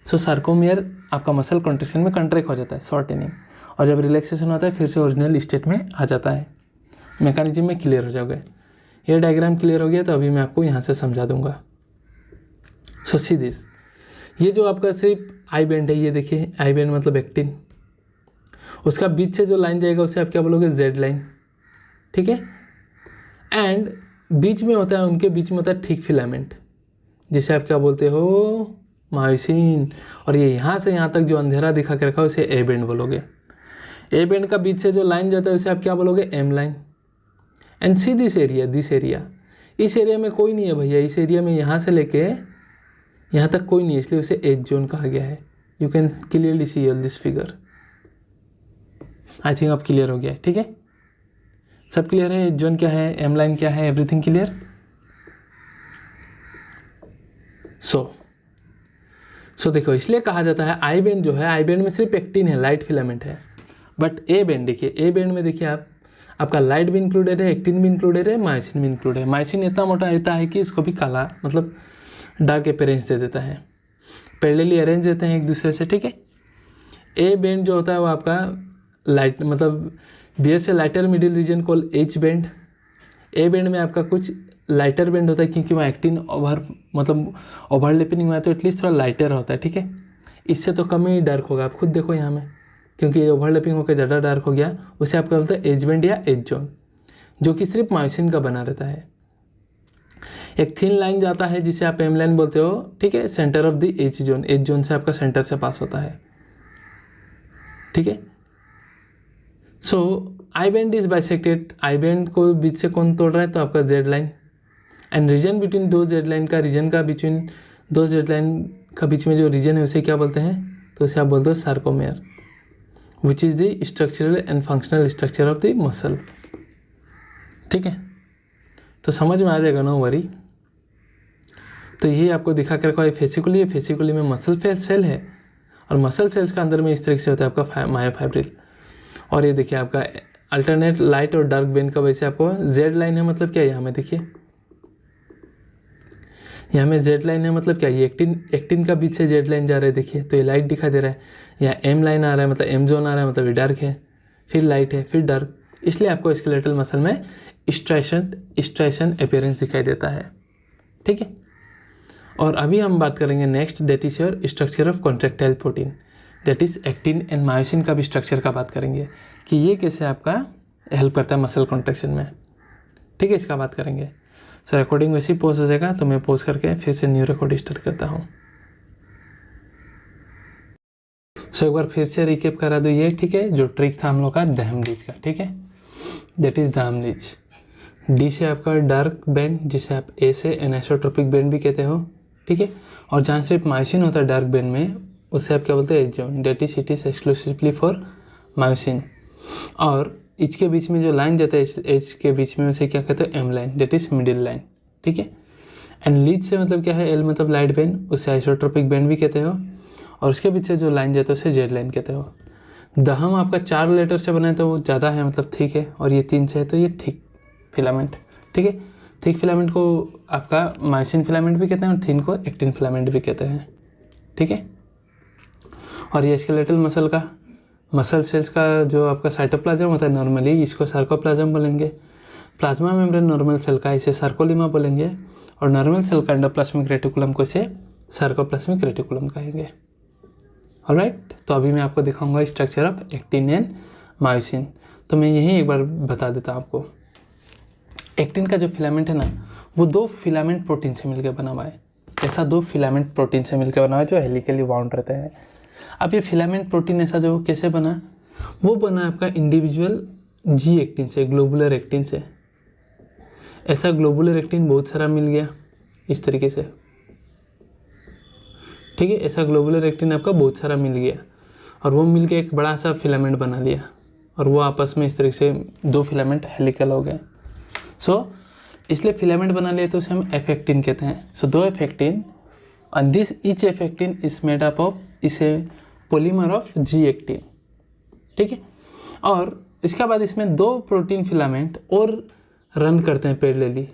सो सार्कोमेयर आपका मसल कॉन्ट्रैक्शन में कॉन्ट्रैक्ट हो जाता है, शॉर्टनिंग, और जब रिलैक्सेशन होता है फिर से ओरिजिनल स्टेट में आ जाता है। मैकेनिज्म में क्लियर हो जाओगे। ये डायग्राम क्लियर हो गया तो अभी मैं आपको यहाँ से समझा दूंगा। सो सी दिस, ये जो आपका सिर्फ आई बैंड है, ये देखिए आई बैंड मतलब एक्टिन, उसका बीच से जो लाइन जाएगा उसे आप क्या बोलोगे, जेड लाइन, ठीक है। एंड बीच में होता है, उनके बीच में होता है थिक फिलामेंट जिसे आप क्या बोलते हो, मायोसिन। और ये यहाँ से यहाँ तक जो अंधेरा दिखा के रखा है उसे ए बैंड बोलोगे। ए बैंड का बीच से जो लाइन जाता है उसे आप क्या बोलोगे, M line. And see this area, इस एरिया में कोई नहीं है भैया, इस एरिया में यहाँ से लेके यहाँ तक कोई नहीं है, इसलिए उसे एज जोन कहा गया है। You can clearly see all this figure. I think अब क्लियर हो गया है, ठीक है, सब क्लियर है। एज जोन क्या है, एम लाइन क्या है, एवरीथिंग क्लियर। सो देखो, इसलिए कहा जाता है आई बैंड जो है, आई बैंड में सिर्फ एक्टिन है, लाइट फिलामेंट है। बट ए बैंड देखिए, ए बैंड में देखिए आपका लाइट भी इंक्लूडेड है, एक्टिन भी इंक्लूडेड है, मायोसिन भी इंक्लूडेड है। मायोसिन इतना मोटा रहता है कि इसको भी काला मतलब डार्क अपीयरेंस दे देता है, पैरेलली अरेंज देते हैं एक दूसरे से, ठीक है। ए बैंड जो होता है वो आपका लाइट मतलब बियर से लाइटर मिडिल रीजन को एच बैंड। ए बैंड में आपका कुछ लाइटर बैंड होता है क्योंकि वहाँ एक्टिन ओवरलैपिंग हुआ है तो एटलीस्ट थोड़ा लाइटर होता है, ठीक है। इससे तो कम ही डार्क होगा, आप खुद देखो यहाँ में, क्योंकि ये ओवरलैपिंग होकर ज़्यादा डार्क हो गया, उसे आप क्या बोलते हैं, एज बैंड या एज जोन, जो कि सिर्फ मायोसिन का बना रहता है। एक थिन लाइन जाता है जिसे आप एम लाइन बोलते हो, ठीक है, centre of the H zone. H zone से आपका सेंटर से पास होता है, ठीक है। So I band is bisected, I band को बीच से कौन तोड़ रहा है, तो आपका Z line. And region between दो जेड लाइन का, रीजन का बिटवीन दो जेड लाइन का बीच में जो रीजन है उसे क्या बोलते हैं, तो उसे आप बोलते हो sarcomere, which is the structural and functional structure of the muscle, ठीक है। तो समझ में आ जाएगा, नो वरी। तो यही आपको दिखा कर रखा है, फेसिकुली है, फेसिकुली में मसल सेल है, और मसल सेल्स का अंदर में इस तरीके से होता है आपका मायोफाइब्रिल। और ये देखिए आपका अल्टरनेट लाइट और डार्क बैंड का वैसे आपको जेड लाइन है, मतलब क्या, यहाँ में देखिए, यहाँ में जेड लाइन है, मतलब क्या, ये एक्टिन का बीच से जेड लाइन जा रहा है, देखिए, तो ये लाइट दिखा दे रहा है। यहाँ एम लाइन आ रहा है, मतलब एम जोन आ रहा है, मतलब ये डार्क है, फिर लाइट है, फिर डार्क, इसलिए आपको स्केलेटल मसल में स्ट्राइशन अपीयरेंस दिखाई देता है, ठीक है। और अभी हम बात करेंगे next, that is your structure of contractile protein, that is actin and myosin का भी स्ट्रक्चर का बात करेंगे कि ये कैसे आपका हेल्प करता है मसल कॉन्ट्रैक्शन में, ठीक है, इसका बात करेंगे। सो रिकॉर्डिंग वैसे ही पॉज हो जाएगा, तो मैं पॉज करके फिर से न्यू रिकॉर्ड स्टार्ट करता हूँ। सो एक बार फिर से रिकेप करा दो ये, ठीक है, जो ट्रिक था हम लोग का दहमलीज का, ठीक है, दैट इज दहमलीज। डी से आपका डार्क बैंड, जिसे आप ए से एनिसोट्रोपिक बैंड भी कहते हो, ठीक है, और जहाँ सिर्फ मायोसिन होता है डार्क बैंड में, उससे आप क्या बोलते हैं, H zone, that is it is exclusively for myosin. और एच के बीच में जो लाइन जाता है एच के बीच में, उसे क्या कहते हैं, M line, that is middle line, ठीक है। एंड लीज से मतलब क्या है, एल मतलब लाइट बैंड, उसे आइसोट्रोपिक बैंड भी कहते हो, और उसके बीच से जो लाइन जाता है उसे जेड लाइन कहते हो। दहम आपका 4 लेटर से बना है तो वो ज़्यादा है, मतलब थिक है, और ये 3 से है तो ये थिक फिलामेंट, ठीक है। थिक फिलामेंट को आपका मायोसिन फिलामेंट भी कहते हैं और थिन को एक्टिन फिलामेंट भी कहते हैं, ठीक है। और ये स्केलेटल मसल सेल्स का जो आपका साइटोप्लाज्म होता है नॉर्मली, इसको सार्कोप्लाज्म बोलेंगे। प्लाज्मा मेम्ब्रेन नॉर्मल सेल का, इसे सार्कोलिमा बोलेंगे, और नॉर्मल सेल का एंडोप्लाज्मिक रेटिकुलम को इसे सार्कोप्लाज्मिक रेटिकुलम कहेंगे। ऑलराइट, तो अभी मैं आपको दिखाऊंगा structure of actin and myosin. तो मैं यही एक बार बता देता हूँ आपको। एक्टिन का जो फिलामेंट है ना, वो 2 फिलामेंट प्रोटीन से मिलकर बना हुआ है। ऐसा 2 फिलामेंट प्रोटीन से मिलकर बना हुआ है जो हेलिकली बाउंड रहते हैं। अब ये फिलामेंट प्रोटीन ऐसा जो कैसे बना, वो बना आपका इंडिविजुअल जी एक्टिन से, ग्लोबुलर एक्टिन से। ऐसा ग्लोबुलर एक्टिन बहुत सारा मिल गया इस तरीके से, ठीक है। ऐसा ग्लोबुलर एक्टिन आपका बहुत सारा मिल गया, और वो मिल के एक बड़ा सा फिलामेंट बना लिया, और वो आपस में इस तरीके से 2 फिलामेंट हेलिकल हो गए। सो इसलिए फिलामेंट बना लिए तो उसे हम एफ एक्टिन कहते हैं। सो 2 F actin, and this each F actin is made up of इसे पॉलीमर ऑफ जी एक्टिन, ठीक है। और इसके बाद इसमें 2 प्रोटीन फिलामेंट और रन करते हैं पैरेलली,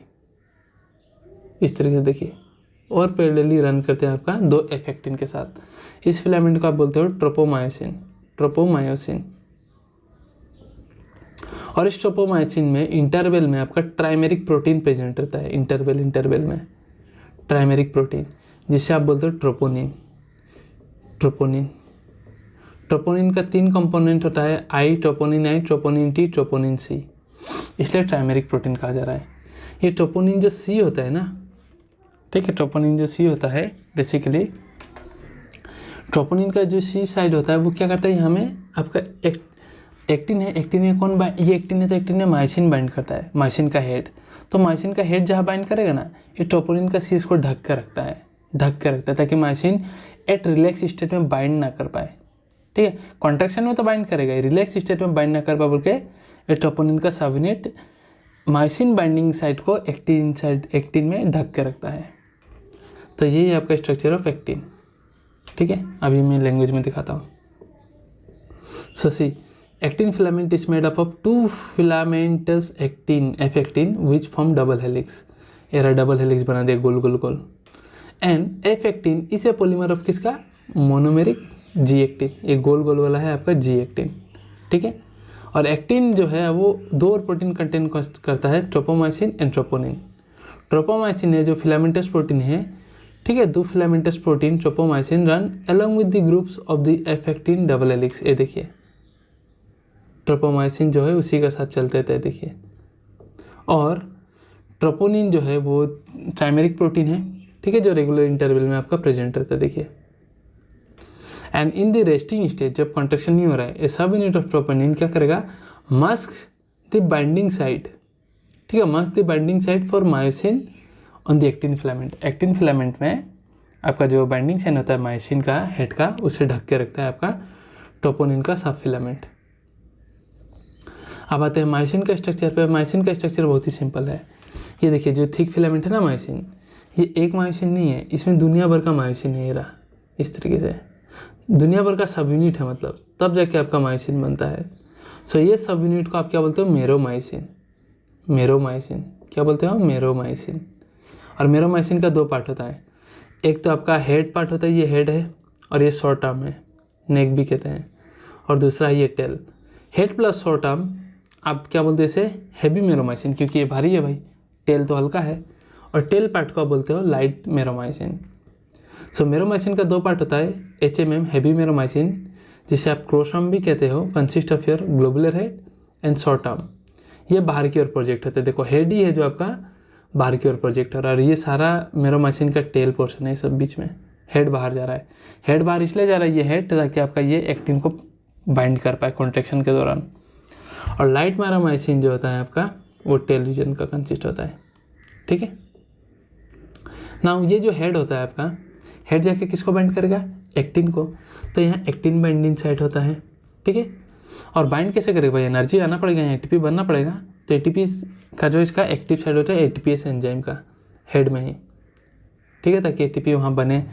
इस तरीके से देखिए, और पैरेलली रन करते हैं आपका 2 एफ एक्टिन के साथ। इस फिलामेंट को आप बोलते हो ट्रोपोमायोसिन। और इस ट्रोपोमायोसिन में इंटरवेल में आपका ट्राइमेरिक प्रोटीन प्रेजेंट रहता है। इंटरवेल में ट्राइमेरिक प्रोटीन, जिसे आप बोलते हो ट्रोपोनिन। ट्रोपोनिन का 3 कंपोनेंट होता है, ट्रोपोनिन टी, ट्रोपोनिन सी, इसलिए ट्राइमेरिक प्रोटीन कहा जा रहा है। ये ट्रोपोनिन जो सी होता है ना, ठीक है, ट्रोपोनिन जो सी होता है, बेसिकली ट्रोपोनिन का जो सी साइड होता है वो क्या करता है, यहाँ में आपका एक्टिन है कौन ये एक्टिन है, तो एक्टिन में मायोसिन बाइंड करता है, मायोसिन का हेड। तो मायोसिन का हेड जहाँ बाइंड करेगा ना, ये ट्रोपोनिन का सी इसको ढक कर रखता है ताकि मायोसिन एट रिलैक्स स्टेट में बाइंड ना कर पाए, ठीक है। कॉन्ट्रैक्शन में तो बाइंड करेगा, रिलैक्स स्टेट में बाइंड ना कर पाए बोल के ये ट्रोपोनिन का सब यूनिट मायोसिन बाइंडिंग साइट को एक्टिन में ढक के रखता है। तो यही है आपका स्ट्रक्चर ऑफ एक्टिन, ठीक है। अभी मैं लैंग्वेज में दिखाता हूँ। So see, actin filament is made up of 2 filaments actin, F actin, which form double helix. एरा डबल हेलिक्स बना दिया गोल। And F actin is a polymer of किसका, मोनोमेरिक जी एक्टिन। ये गोल वाला है आपका जी एक्टिन, ठीक है। और एक्टिन जो है वो 2 और प्रोटीन कंटेन करता है, ट्रोपोमायोसिन एंड ट्रोपोनिन। ट्रोपोमायोसिन है जो फिलामेंटस प्रोटीन है, ठीक है। 2 filamentous protein tropomyosin run along with the groups of the F actin double helix. ये देखिए, ट्रोपोमायोसिन जो है उसी के साथ चलते थे, देखिए। और ट्रोपोनिन जो है वो ट्राइमेरिक प्रोटीन है, ठीक है, जो रेगुलर इंटरवल में आपका प्रेजेंट रहता है, देखिए। And in the resting stage, जब कॉन्ट्रैक्शन नहीं हो रहा है, ए सब यूनिट ऑफ ट्रोपोनिन क्या करेगा, मास्क द बाइंडिंग साइड, ठीक है, mask the binding side for myosin on the actin filament. Actin filament में आपका जो बाइंडिंग साइड होता है मायोसिन का हेड का, उसे ढक के रखता है आपका ट्रोपोनिन का सब फिलामेंट। अब आते हैं मायोसिन का स्ट्रक्चर पे। मायोसिन का स्ट्रक्चर बहुत ही सिंपल है। ये देखिए, जो थिक फिलामेंट है ना मायोसिन, ये एक मायोसिन नहीं है, इसमें दुनिया भर का मायोसिन है। ये रहा, इस तरीके से दुनिया भर का सब यूनिट है, मतलब तब जाके आपका मायोसिन बनता है। सो ये सब यूनिट को आप क्या बोलते हो, मेरोमायोसिन। क्या बोलते हो, मेरोमायोसिन। और मेरोमायोसिन का 2 पार्ट होता है, एक तो आपका हेड पार्ट होता है, ये हेड है, और ये शॉर्ट आर्म है, नेक भी कहते हैं, और दूसरा है ये tail. Head plus short arm आप क्या बोलते हैं इसे, हैवी मेरोमायोसिन, क्योंकि ये भारी है भाई, टेल तो हल्का है। और टेल पार्ट को आप बोलते हो लाइट मेरोमायोसिन। सो मेरोमायोसिन का 2 पार्ट होता है, HMM हैवी मेरोमायोसिन, जिसे आप क्रोसम भी कहते हो, consist of your globular head and short arm. ये बाहर की ओर प्रोजेक्ट होते हैं। देखो, हेड ही है जो आपका बाहर की ओर प्रोजेक्ट हो रहा है। और ये सारा मेरोमाइसिन का टेल पोर्शन है, सब बीच में हेड बाहर जा रहा है। हेड बाहर इसलिए जा रहा है ये हेड, ताकि आपका ये एक्टिन को बाइंड कर पाए कॉन्ट्रैक्शन के दौरान। और लाइट मेरोमाइसिन जो होता है आपका, वो टेल रीजन का कंसिस्ट होता है, ठीक है ना। ये जो हेड होता है आपका, हेड जाके किसको बाइंड करेगा, एक्टिन को। तो यहाँ एक्टिन बाइंडिंग साइट होता है, ठीक है। और बाइंड कैसे करेगा भाई, एनर्जी आना पड़ेगा, यहाँ एटीपी बनना पड़ेगा। तो एटीपी का जो इसका एक्टिव साइड होता है एटीपीएस एंजाइम का, हेड में ही, ठीक है, ताकि एटीपी वहाँ बने,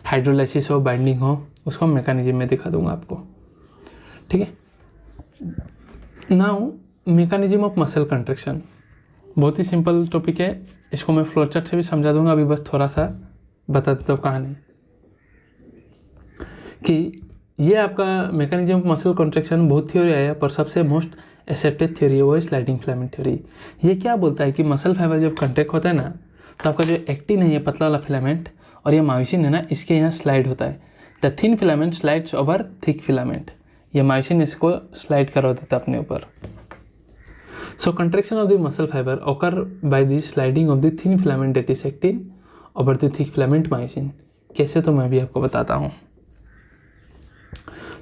हाइड्रोलाइसिस हो, बाइंडिंग हो, उसको मैकेनिज्म में दिखा दूंगा आपको, ठीक है। Now mechanism of muscle contraction, बहुत ही सिंपल टॉपिक है, इसको मैं फ्लो चार्ट से भी समझा दूंगा। अभी बस थोड़ा सा बता देता हूँ कहानी कि ये आपका मैकेनिज्म ऑफ मसल कंट्रैक्शन बहुत थ्योरी आया, पर सबसे मोस्ट एक्सेप्टेड थ्योरी है वो है स्लाइडिंग फिलामेंट थ्योरी। ये क्या बोलता है कि मसल फाइबर जब कंट्रैक्ट होता है ना, तो आपका जो एक्टिन है ये पतला वाला फिलामेंट, और ये मायोसिन है ना, इसके यहाँ स्लाइड होता है। The thin filament slides over thick filament, ये मायोसिन इसको स्लाइड करवा देता है अपने ऊपर। So contraction of the muscle fibre occur by the sliding of the thin filament that is actin over the thick filament myosin. कैसे, तो मैं अभी आपको बताता हूँ।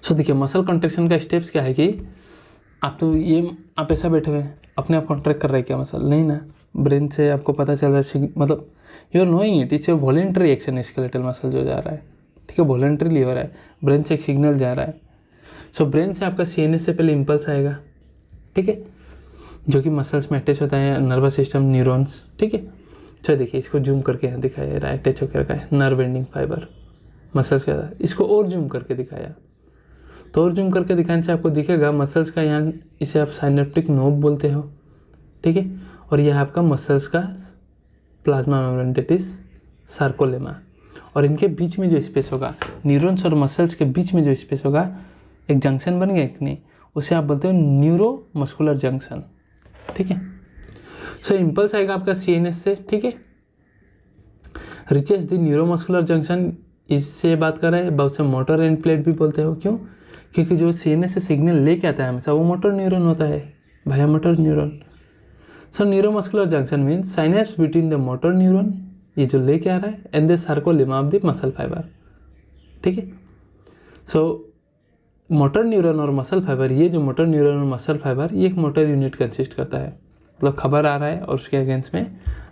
सो देखिए, मसल कंट्रैक्शन का स्टेप्स क्या है कि आप ऐसा बैठे हुए अपने आप कॉन्ट्रैक्ट कर रहे हैं क्या मसल, नहीं ना, ब्रेन से आपको पता चल रहा है, मतलब you are knowing it, it's a voluntary action, skeletal muscle जो जा रहा है, ठीक है, वॉलेंट्रीली हो रहा है, ब्रेन से एक सिग्नल जा रहा है। सो ब्रेन से आपका सीएनएस से पहले इम्पल्स आएगा, ठीक है, जो कि मसल्स में अटैच होता है, नर्वस सिस्टम, न्यूरॉन्स, ठीक है। चलो देखिए, इसको जूम करके यहाँ दिखाया रहा है, अटैच होकर रखा है नर्व एंडिंग फाइबर मसल्स का। इसको और जूम करके दिखाया, तो और जूम करके दिखाने से आपको दिखेगा मसल्स का, यहाँ इसे आप साइनेप्टिक नोब बोलते हो, ठीक है। और यह आपका मसल्स का plasma membrane that is sarcolemma. और इनके बीच में जो स्पेस होगा, न्यूरॉन्स और मसल्स के बीच में जो स्पेस होगा, एक जंक्शन बन गया एक नहीं, उसे आप बोलते हो न्यूरो मस्कुलर जंक्शन, ठीक है। सो इम्पल्स आएगा आपका सीएनएस से, ठीक है, रिचेस द न्यूरोमस्कुलर जंक्शन, इससे बात कर रहे हैं, बहुत से मोटर एंड प्लेट भी बोलते हो। क्यों, क्योंकि जो सीएनएस से सिग्नल लेके आता है हमेशा वो मोटर न्यूरॉन होता है, भाया motor neuron. So neuromuscular junction means synapse between the motor neuron, ये जो लेके आ रहा है, and the sarcolemma of the muscle fibre, ठीक है। सो मोटर न्यूरॉन और मसल फाइबर, ये जो मोटर न्यूरॉन और मसल फाइबर, ये एक मोटर यूनिट कंसिस्ट करता है, मतलब खबर आ रहा है और उसके अगेंस्ट में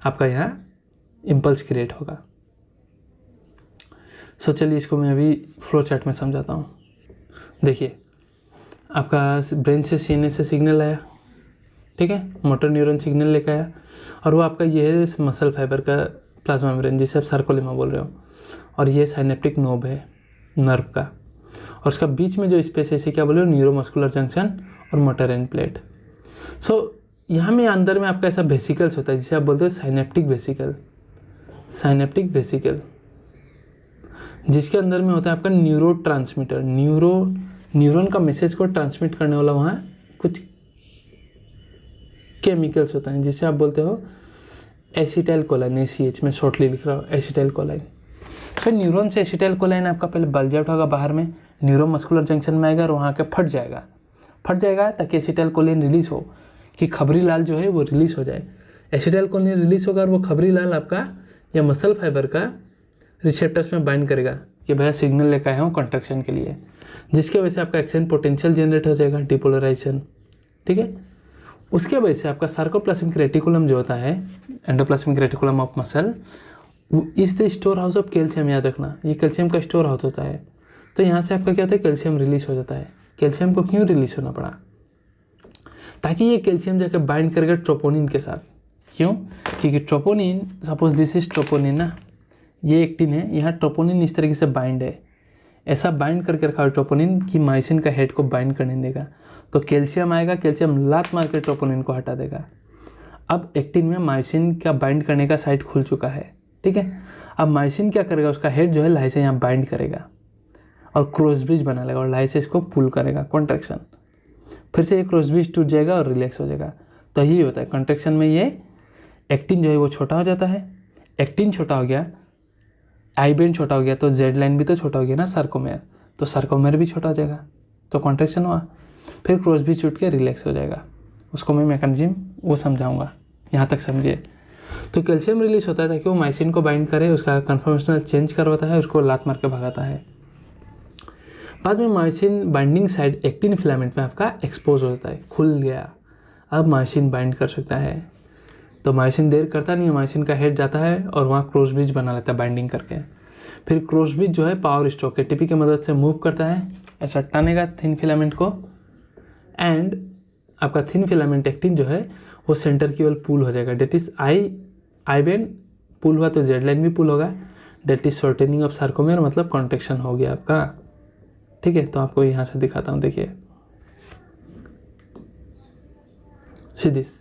आपका यहाँ इम्पल्स क्रिएट होगा। सो चलिए इसको मैं अभी फ्लो चार्ट में समझाता हूँ। देखिए, आपका ब्रेन से सीएनएस से सिग्नल आया, ठीक है, मोटर न्यूरॉन सिग्नल लेकर आया, और वो आपका ये है मसल फाइबर का प्लाज्मा मेम्ब्रेन, जिसे आप सार्कोलेमा बोल रहे हो, और ये साइनेप्टिक नोब है नर्व का, और उसका बीच में जो स्पेस है इसे क्या बोले हो, न्यूरोमस्कुलर जंक्शन और मोटर एंड प्लेट। सो यहाँ में अंदर में आपका ऐसा वेसिकल्स होता है जिसे आप बोलते हो साइनेप्टिक वेसिकल, साइनेप्टिक वेसिकल, जिसके अंदर में होता है आपका न्यूरो ट्रांसमीटर, न्यूरॉन का मैसेज को ट्रांसमिट करने वाला वहाँ कुछ केमिकल्स होता है जिसे आप बोलते हो एसिटाइल कोलाइन, ACH में शॉर्टली लिख रहा हूँ, एसिटाइल कोलाइन। फिर न्यूरॉन से एसिटाइल कोलाइन आपका पहले बल्ज आउट होगा बाहर में, न्यूरोमस्कुलर जंक्शन में आएगा और वहाँ के फट जाएगा ताकि एसिटाइल कोलाइन रिलीज हो, कि खबरी लाल जो है वो रिलीज हो जाए। एसिटाइल कोलाइन रिलीज होगा और वो खबरी लाल आपका या मसल फाइबर का रिसेप्टर्स में बाइंड करेगा कि भैया सिग्नल लेकर आया हूँ कंट्रैक्शन के लिए, जिसके वजह से आपका एक्शन पोटेंशियल जनरेट हो जाएगा, डिपोलराइजेशन, ठीक है। उसके वजह से आपका सार्कोप्लाज्मिक रेटिकुलम जो होता है, endoplasmic reticulum of muscle, is the store house of calcium, याद रखना, ये कैल्शियम का स्टोर हाउस होता है। तो यहाँ से आपका क्या होता है, कैल्शियम रिलीज हो जाता है। कैल्शियम को क्यों रिलीज होना पड़ा, ताकि ये कैल्शियम जाकर बाइंड करेगा ट्रोपोनिन के साथ। क्यों, क्योंकि troponin, suppose this is troponin ना, ये एक्टिन है, यहाँ ट्रोपोनिन इस तरीके से बाइंड है, ऐसा बाइंड करके रखा है ट्रोपोनिन कि मायोसिन का हेड को बाइंड करने देगा। तो कैल्शियम आएगा, कैल्शियम लात मार के ट्रोपोनिन को हटा देगा। अब एक्टिन में मायोसिन का बाइंड करने का साइट खुल चुका है, ठीक है। अब मायोसिन क्या करेगा, उसका हेड जो है लाही से यहाँ बाइंड करेगा और क्रॉस ब्रिज बना लेगा और लाही से इसको पुल करेगा, कॉन्ट्रैक्शन। फिर से ये क्रॉस ब्रिज टूट जाएगा और रिलैक्स हो जाएगा। तो यही होता है कॉन्ट्रैक्शन में, ये एक्टिन जो है वो छोटा हो जाता है। एक्टिन छोटा हो गया, आई बेंड छोटा हो गया, तो जेड लाइन भी तो छोटा हो गया ना, सार्कोमेयर, तो सार्कोमेयर भी छोटा हो जाएगा, तो कॉन्ट्रैक्शन हुआ। फिर क्रॉस ब्रिज टूट के रिलैक्स हो जाएगा। उसको मैं मैकेनिज्म वो समझाऊंगा, यहाँ तक समझिए। तो कैल्शियम रिलीज होता है ताकि वो माइसिन को बाइंड करे, उसका कन्फर्मेशनल चेंज करवाता है, उसको लात मार के भगाता है। बाद में माइसिन बाइंडिंग साइड एक्टिन फिलामेंट में आपका एक्सपोज होता है, खुल गया, अब माइसिन बाइंड कर सकता है। तो माइसिन देर करता नहीं है, माइसिन का हेड जाता है और वहाँ क्रॉस ब्रिज बना लेता है बाइंडिंग करके। फिर क्रॉस ब्रिज जो है पावर स्ट्रोक एटीपी की मदद से मूव करता है, ऐसा टानेगा थिन फिलामेंट को, एंड आपका थिन फिलामेंट एक्टिन जो है वो सेंटर की ओर पुल हो जाएगा। That is I band pull हुआ तो जेड लाइन भी पुल होगा। That is shortening of sarcomere, मतलब कॉन्ट्रेक्शन हो गया आपका। ठीक है, तो आपको यहाँ से दिखाता हूँ, देखिए सी दिस।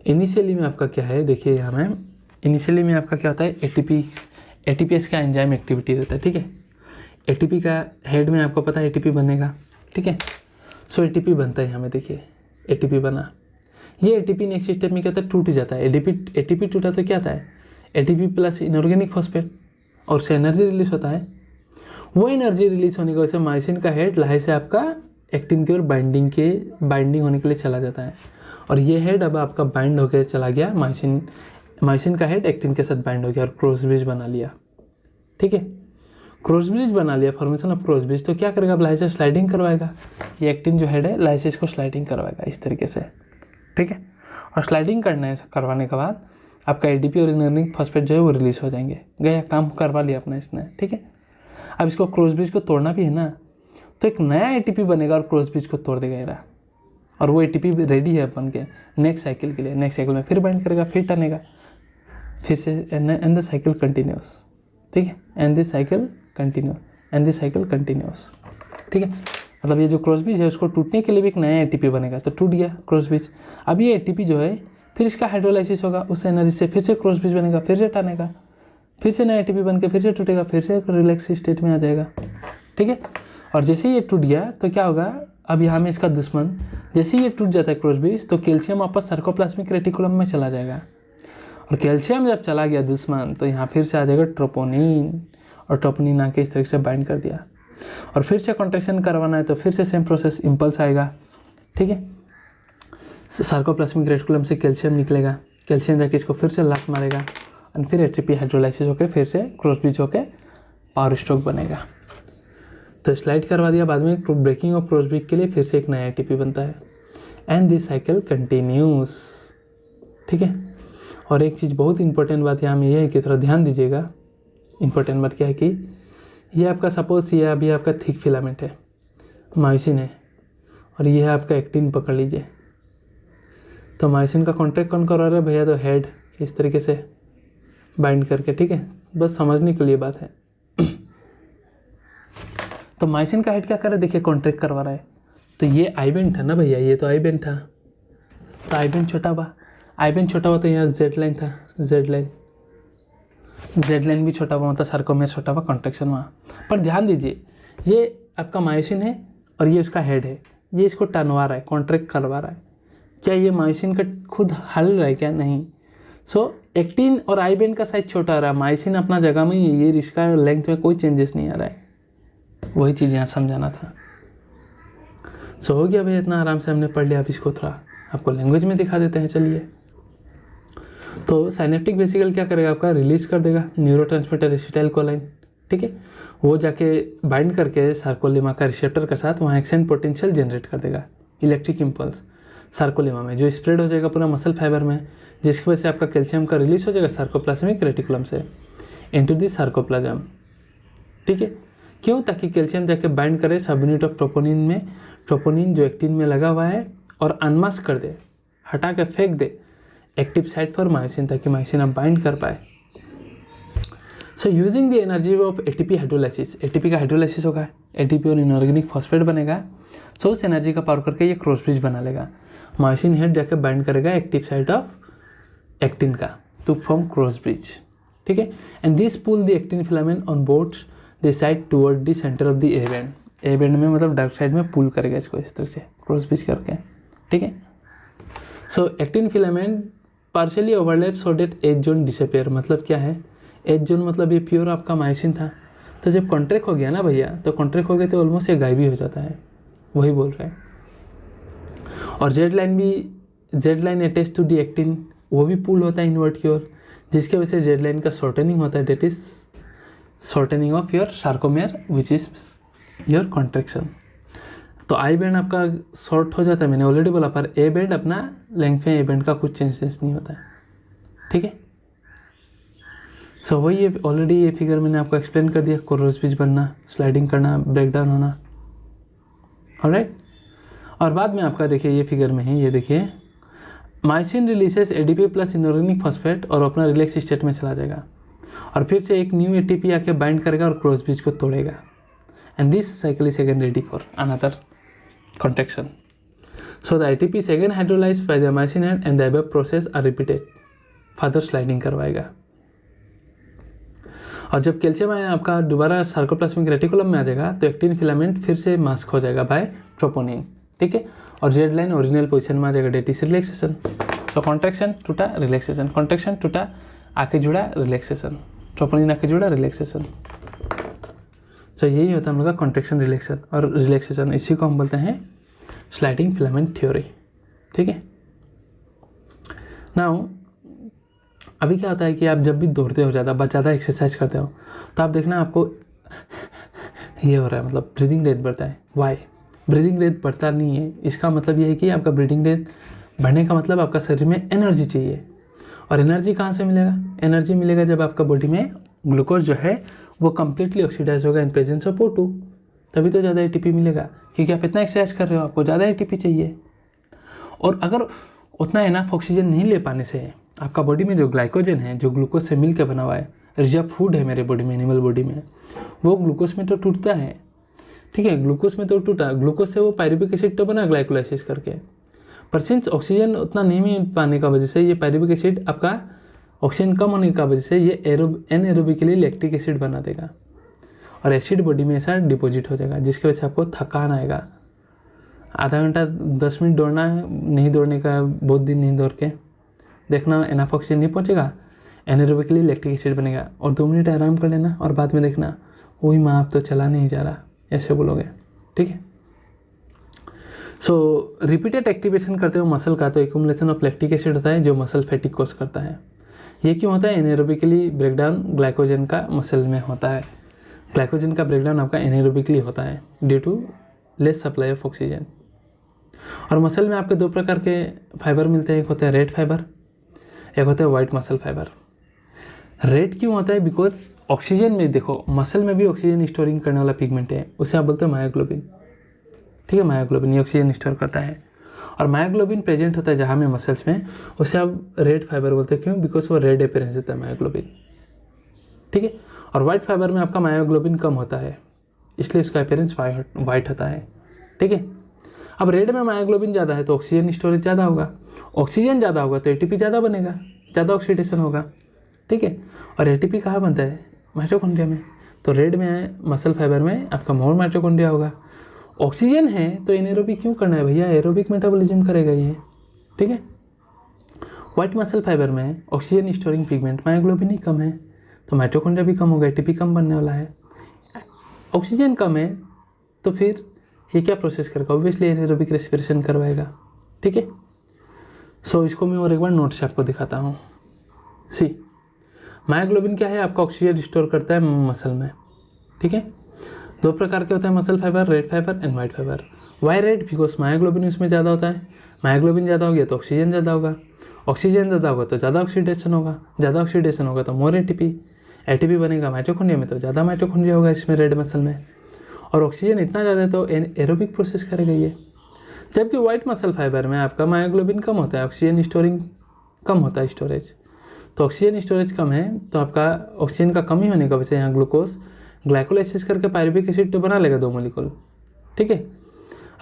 इनिशियली में आपका क्या है, देखिए यहाँ में इनिशियली में आपका क्या होता है, एटीपीएस का एंजाइम एक्टिविटी रहता है। ठीक है, एटीपी का हेड में आपको पता है एटीपी बनेगा। ठीक है, सो एटीपी बनता है यहाँ में, देखिए एटीपी बना। ये एटीपी नेक्स्ट स्टेप में क्या होता है, टूट जाता है। एटीपी टूटा तो क्या आता है, एटीपी प्लस इनऑर्गेनिक फॉस्फेट, और उससे एनर्जी रिलीज होता है। वो एनर्जी रिलीज होने की वजह से माइसिन का हेड लाहे से आपका एक्टिन की ओर बाइंडिंग होने के लिए चला जाता है, और ये हेड अब आपका बाइंड होकर चला गया। माइसिन का हेड एक्टिन के साथ बाइंड हो गया और क्रॉस ब्रिज बना लिया। ठीक है, क्रॉस ब्रिज बना लिया, फॉर्मेशन ऑफ क्रॉस ब्रिज। तो क्या करेगा, अब लाइसे स्लाइडिंग करवाएगा। ये एक्टिन जो हेड है लाइसे इसको स्लाइडिंग करवाएगा इस तरीके से। ठीक है, और स्लाइडिंग करवाने के बाद आपका एडीपी और इनऑर्गेनिक फॉस्फेट जो है वो रिलीज हो जाएंगे। गया, काम करवा लिया अपना इसने। ठीक है, अब इसको क्रॉस ब्रिज को तोड़ना भी है ना, तो एक नया एटीपी बनेगा और क्रॉस ब्रिज को तोड़ देगा ये, और वो एटीपी रेडी है बन के नेक्स्ट साइकिल के लिए। नेक्स्ट साइकिल में फिर बाइंड करेगा, फिर टनेगा, फिर से एंड द साइकिल कंटिन्यूस। ठीक है, and this cycle continue, and this cycle continuous. ठीक है, मतलब ये जो क्रॉस ब्रिज है उसको टूटने के लिए भी एक नया एटीपी बनेगा, तो टूट गया क्रॉस ब्रिज। अब ये एटीपी जो है फिर इसका हाइड्रोलाइसिस होगा, उस एनर्जी से फिर से क्रॉस ब्रिज बनेगा, फिर से टानेगा, फिर से नया एटीपी बन के फिर से टूटेगा, फिर से रिलैक्स स्टेट में आ जाएगा। ठीक है, और जैसे ये टूट गया तो क्या होगा, अब यहाँ में इसका दुश्मन, जैसे ये टूट जाता है क्रॉस ब्रिज तो कैल्शियम वापस सार्कोप्लाज्मिक रेटिकुलम में चला जाएगा, और कैल्शियम जब चला गया दुश्मन तो यहाँ फिर से आ जाएगा ट्रोपोनिन, और ट्रोपोनिन आके इस तरीके से बाइंड कर दिया, और फिर से कॉन्ट्रैक्शन करवाना है तो फिर से सेम प्रोसेस, इम्पल्स आएगा। ठीक है, सार्कोप्लाज्मिक रेटिकुलम से कैल्शियम निकलेगा, कैल्शियम जाके इसको फिर से लात मारेगा, और फिर एटीपी हाइड्रोलाइसिस होकर फिर से क्रॉस ब्रिज होकर पावर स्ट्रोक बनेगा। तो स्लाइड करवा दिया, बाद में ब्रेकिंग ऑफ क्रॉस ब्रिज के लिए फिर से एक नया एटीपी बनता है, एंड दिस साइकिल कंटिन्यूस। ठीक है, और एक चीज़ बहुत इंपॉर्टेंट बात यहाँ में ये है कि थोड़ा ध्यान दीजिएगा। इंपॉर्टेंट बात क्या है कि ये आपका सपोज ये अभी आपका थिक फिलामेंट है, मायोसिन है, और ये है आपका एक्टिन, पकड़ लीजिए। तो मायोसिन का कॉन्ट्रैक्ट कौन करवा रहा है भैया, तो हेड इस तरीके से बाइंड करके। ठीक है, बस समझने के लिए बात है। तो मायोसिन का हेड क्या कर रहा है, देखिए कॉन्ट्रैक्ट करवा रहा है। तो ये आई बेंड था ना भैया, ये तो आई बेंड था, तो आई बेंड छोटा हुआ तो यहाँ जेड लाइन था, जेड लाइन भी छोटा हुआ, मतलब सार्कोमेर छोटा हुआ, कॉन्ट्रैक्शन वहाँ पर। ध्यान दीजिए, ये आपका मायोसिन है और ये उसका हेड है, ये इसको टनवा रहा है, कॉन्ट्रैक्ट करवा रहा है। क्या ये मायोसिन का खुद हल रहा है क्या, नहीं। सो एक्टिन और आई बेंड का साइज छोटा आ रहा है, मायोसिन अपना जगह में ही है, ये इसका लेंथ में कोई चेंजेस नहीं आ रहा है। वही चीज़ यहाँ समझाना था। सो हो गया भैया, इतना आराम से हमने पढ़ लिया। अब इसको थोड़ा आपको लैंग्वेज में दिखा देते हैं, चलिए। तो साइनेप्टिक वेसिकल क्या करेगा, आपका रिलीज कर देगा न्यूरोट्रांसमीटर एसिटाइलकोलाइन। ठीक है, वो जाके बाइंड करके सार्कोलेमा का रिसेप्टर के साथ वहाँ एक्शन पोटेंशियल जनरेट कर देगा, इलेक्ट्रिक इम्पल्स सार्कोलेमा में, जो स्प्रेड हो जाएगा पूरा मसल फाइबर में, जिसकी वजह से आपका कैल्शियम का रिलीज हो जाएगा सार्कोप्लाज्मिक रेटिकुलम से इनटू दी सार्कोप्लाज्म। ठीक है, क्यों, ताकि कैल्शियम जाके बाइंड करे सब यूनिट ऑफ ट्रोपोनिन में, ट्रोपोनिन जो एक्टिन में लगा हुआ है, और अनमास्क कर दे, हटा के फेंक दे एक्टिव साइट फॉर मायोसिन, ताकि मायोसिन अब बाइंड कर पाए। So using the energy of ATP hydrolysis, ATP का हाइड्रोलाइसिस होगा, एटीपी और इनऑर्गेनिक फॉस्फेट बनेगा। सो उस एनर्जी का पावर करके ये क्रॉस ब्रिज बना लेगा, मायोसिन हेड जाके बाइंड करेगा एक्टिव साइट ऑफ एक्टिन का टू फॉर्म क्रॉस ब्रिज। ठीक है, and this pull the actin filament on both the side toward the centre of the A band, A band में मतलब dark side में पुल करेगा इसको इस तरह से क्रॉस ब्रिज करके। ठीक है, सो एक्टिन फिलामेंट पार्शियली ओवरलैप सो डेट एज जोन डिसअपियर। मतलब क्या है, एज जोन मतलब ये प्योर आपका मायोसिन था, तो जब कॉन्ट्रैक्ट हो गया ना भैया, तो कॉन्ट्रैक्ट हो गया तो ऑलमोस्ट ये गायब ही हो जाता है, वही बोल रहा है। और जेड लाइन भी, Z line attach to the actin, वो भी पुल होता है इनवर्ट की ओर, जिसकी वजह से जेड लाइन का शॉर्टनिंग होता है, that is shortening of your sarcomere which is your contraction. तो आई बैंड आपका शॉर्ट हो जाता है, मैंने ऑलरेडी बोला, पर ए बैंड अपना लेंथ में ए बैंड का कुछ चेंजेस नहीं होता है, ठीक है। सो वही ये ऑलरेडी ये फिगर मैंने आपको एक्सप्लेन कर दिया, कोरोस पिच बनना, स्लाइडिंग करना, ब्रेकडाउन होना, ऑलराइट। और बाद में आपका देखिए ये फिगर में है, ये देखिए myosin releases ADP plus inorganic phosphate और अपना रिलैक्स स्टेट में चला जाएगा और फिर से एक न्यू एटीपी आके बाइंड करेगा और क्रॉस ब्रिज को तोड़ेगा, and this cycle is again ready for another contraction. So the ATP is again hydrolyzed by the myosin head and the above process are repeated. Further sliding करवाएगा। और जब calcium ion आपका दोबारा sarcoplasmic reticulum में आ जाएगा तो actin filament फिर से मास्क हो जाएगा बाय ट्रोपोनिन, ठीक है। और जेड लाइन ओरिजिनल पोजीशन में आ जाएगा, that is relaxation. So contraction टूटा रिलैक्सेशन, कॉन्ट्रैक्शन टूटा आके जुड़ा रिलैक्सेशन, ट्रोपोनिन आके जुड़ा रिलैक्सेशन। सो यही होता है हम लोग का कॉन्ट्रैक्शन रिलैक्सेशन और रिलैक्सेशन, इसी को हम बोलते हैं स्लाइडिंग फिलामेंट थ्योरी, ठीक है। नाउ अभी क्या होता है कि आप जब भी दौड़ते हो ज़्यादा एक्सरसाइज करते हो तो आप देखना आपको ये हो रहा है, मतलब ब्रीदिंग रेट बढ़ता है। वाई ब्रीदिंग रेट बढ़ता नहीं है, इसका मतलब ये है कि आपका ब्रीदिंग रेट बढ़ने का मतलब आपका शरीर में एनर्जी चाहिए। और एनर्जी कहाँ से मिलेगा? एनर्जी मिलेगा जब आपका बॉडी में ग्लूकोज जो है वो कम्प्लीटली ऑक्सीडाइज होगा इन प्रेजेंस ऑफ O2, तभी तो ज़्यादा एटीपी मिलेगा, क्योंकि आप इतना एक्सरसाइज कर रहे हो, आपको ज़्यादा एटीपी चाहिए। और अगर उतना इनफ ऑक्सीजन नहीं ले पाने से आपका बॉडी में जो ग्लाइकोजन है, जो ग्लूकोज से मिल के बना हुआ है, रिजर्व फूड है मेरे बॉडी में, एनिमल बॉडी में, वो ग्लूकोज में तो टूटता है, ठीक है। ग्लूकोज में तो टूटा, ग्लूकोज से वो पायरुविक एसिड तो बना ग्लाइकोलाइसिस करके, पर सिंस ऑक्सीजन उतना नहीं मिल पाने का वजह से ये पायरुविक एसिड आपका ऑक्सीजन कम होने का वजह से ये एनएरोबिकली लैक्टिक एसिड बना देगा और एसिड बॉडी में ऐसा डिपॉजिट हो जाएगा, जिसकी वजह से आपको थकान आएगा। आधा घंटा 10 मिनट दौड़ना है, नहीं दौड़ने का, बहुत दिन नहीं दौड़ के देखना इनफ ऑक्सीजन नहीं पहुंचेगा, एनएरोबिकली लैक्टिक एसिड बनेगा, और 2 मिनट आराम कर लेना और बाद में देखना वही माँ आप तो चला नहीं जा रहा, ऐसे बोलोगे, ठीक है। सो रिपीटेड एक्टिवेशन करते हो मसल का तो एक्यूमुलेशन ऑफ लैक्टिक एसिड होता है जो मसल फैटिक कॉज करता है। ये क्यों होता है? एनएरोबिकली ब्रेकडाउन ग्लाइकोजन का मसल में होता है। ग्लाइकोजन का ब्रेकडाउन आपका एनएरोबिकली होता है due to less supply of oxygen. और मसल में आपके 2 प्रकार के फाइबर मिलते हैं, एक होता है रेड फाइबर, एक होता है वाइट मसल फाइबर। रेड क्यों होता है? बिकॉज ऑक्सीजन में, देखो मसल में भी ऑक्सीजन स्टोरिंग करने वाला पिगमेंट है, उसे आप बोलते हैं मायोग्लोबिन, ठीक है। मायोग्लोबिन ये ऑक्सीजन स्टोर करता है और मायोग्लोबिन प्रेजेंट होता है जहाँ में मसल्स में, उसे आप रेड फाइबर बोलते हैं। क्यों? बिकॉज वो रेड अपीयरेंस देता है मायोग्लोबिन, ठीक है। और वाइट फाइबर में आपका मायोग्लोबिन कम होता है, इसलिए इसका अपीयरेंस वाइट होता है, ठीक है। अब रेड में मायोग्लोबिन ज़्यादा है तो ऑक्सीजन स्टोरेज ज़्यादा होगा, ऑक्सीजन ज़्यादा होगा तो एटीपी ज़्यादा बनेगा, ज़्यादा ऑक्सीडेशन होगा, ठीक है। और एटीपी कहाँ बनता है? माइटोकॉन्ड्रिया में। तो रेड में मसल फाइबर में आपका मोर माइटोकॉन्ड्रिया होगा। ऑक्सीजन है तो एनेरोबिक क्यों करना है भैया? एरोबिक मेटाबॉलिज्म करेगा ये, ठीक है। व्हाइट मसल फाइबर में ऑक्सीजन स्टोरिंग पिगमेंट मायोग्लोबिन ही कम है तो माइटोकॉन्ड्रिया भी कम होगा, एटीपी कम बनने वाला है। ऑक्सीजन कम है तो फिर ये क्या प्रोसेस करेगा? ऑब्वियसली एनेरोबिक रेस्पिरेशन करवाएगा, ठीक है। सो इसको मैं और एक बार नोट से आपको दिखाता हूँ। सी मायोग्लोबिन क्या है? आपका ऑक्सीजन स्टोर करता है मसल में, ठीक है। 2 प्रकार के होते हैं muscle fibre, red fibre and white fibre. Why red? Because myoglobin उसमें ज़्यादा होता है, मायोग्लोबिन ज़्यादा हो गया तो ऑक्सीजन ज़्यादा होगा, ऑक्सीजन ज़्यादा होगा तो ज़्यादा ऑक्सीडेशन होगा, ज़्यादा ऑक्सीडेशन होगा तो मोर एटीपी, एटीपी बनेगा माइटोकॉन्ड्रिया में तो ज़्यादा माइटोकॉन्ड्रिया होगा इसमें रेड मसल में, और ऑक्सीजन इतना ज़्यादा है तो एरोबिक प्रोसेस करेगा ये। जबकि वाइट मसल फाइबर में आपका मायोग्लोबिन कम होता है, ऑक्सीजन स्टोरिंग कम होता है, स्टोरेज, तो ऑक्सीजन स्टोरेज कम है तो आपका ऑक्सीजन का कमी होने की वजह से यहाँ ग्लूकोज ग्लाइकोलाइसिस करके पायरुविक एसिड तो बना लेगा 2 मॉलिक्यूल, ठीक है।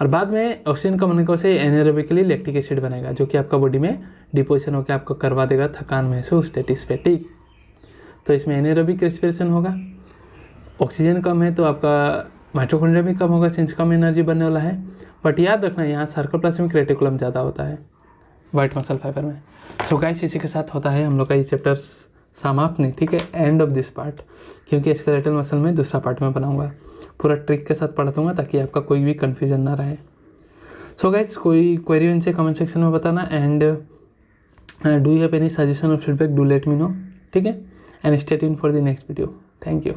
और बाद में ऑक्सीजन कम होने की वजह से एनेरोबिकली लैक्टिक एसिड बनेगा जो कि आपका बॉडी में डिपोजिशन होकर आपको करवा देगा थकान महसूस, दैट इज फैटिग। तो इसमें एनेरोबिक रेस्पिरेशन होगा, ऑक्सीजन कम है तो आपका माइटोकॉन्ड्रिया भी कम होगा सिंस कम एनर्जी बनने वाला है। बट याद रखना यहाँ सार्कोप्लाज्मिक रेटिकुलम ज़्यादा होता है वाइट मसल फाइबर में। सो गाइस इसी के साथ होता है हम लोग का ये चैप्टर समाप्त नहीं, ठीक है, एंड ऑफ दिस पार्ट, क्योंकि स्केलेटल मसल में दूसरा पार्ट में बनाऊंगा, पूरा ट्रिक के साथ पढ़ा दूंगा ताकि आपका कोई भी कन्फ्यूजन ना रहे। सो गाइस कोई क्वेरी इनसे कमेंट सेक्शन में बताना, and do you have any suggestion or feedback, do let me know, ठीक है, and stay tuned for the next video. Thank you.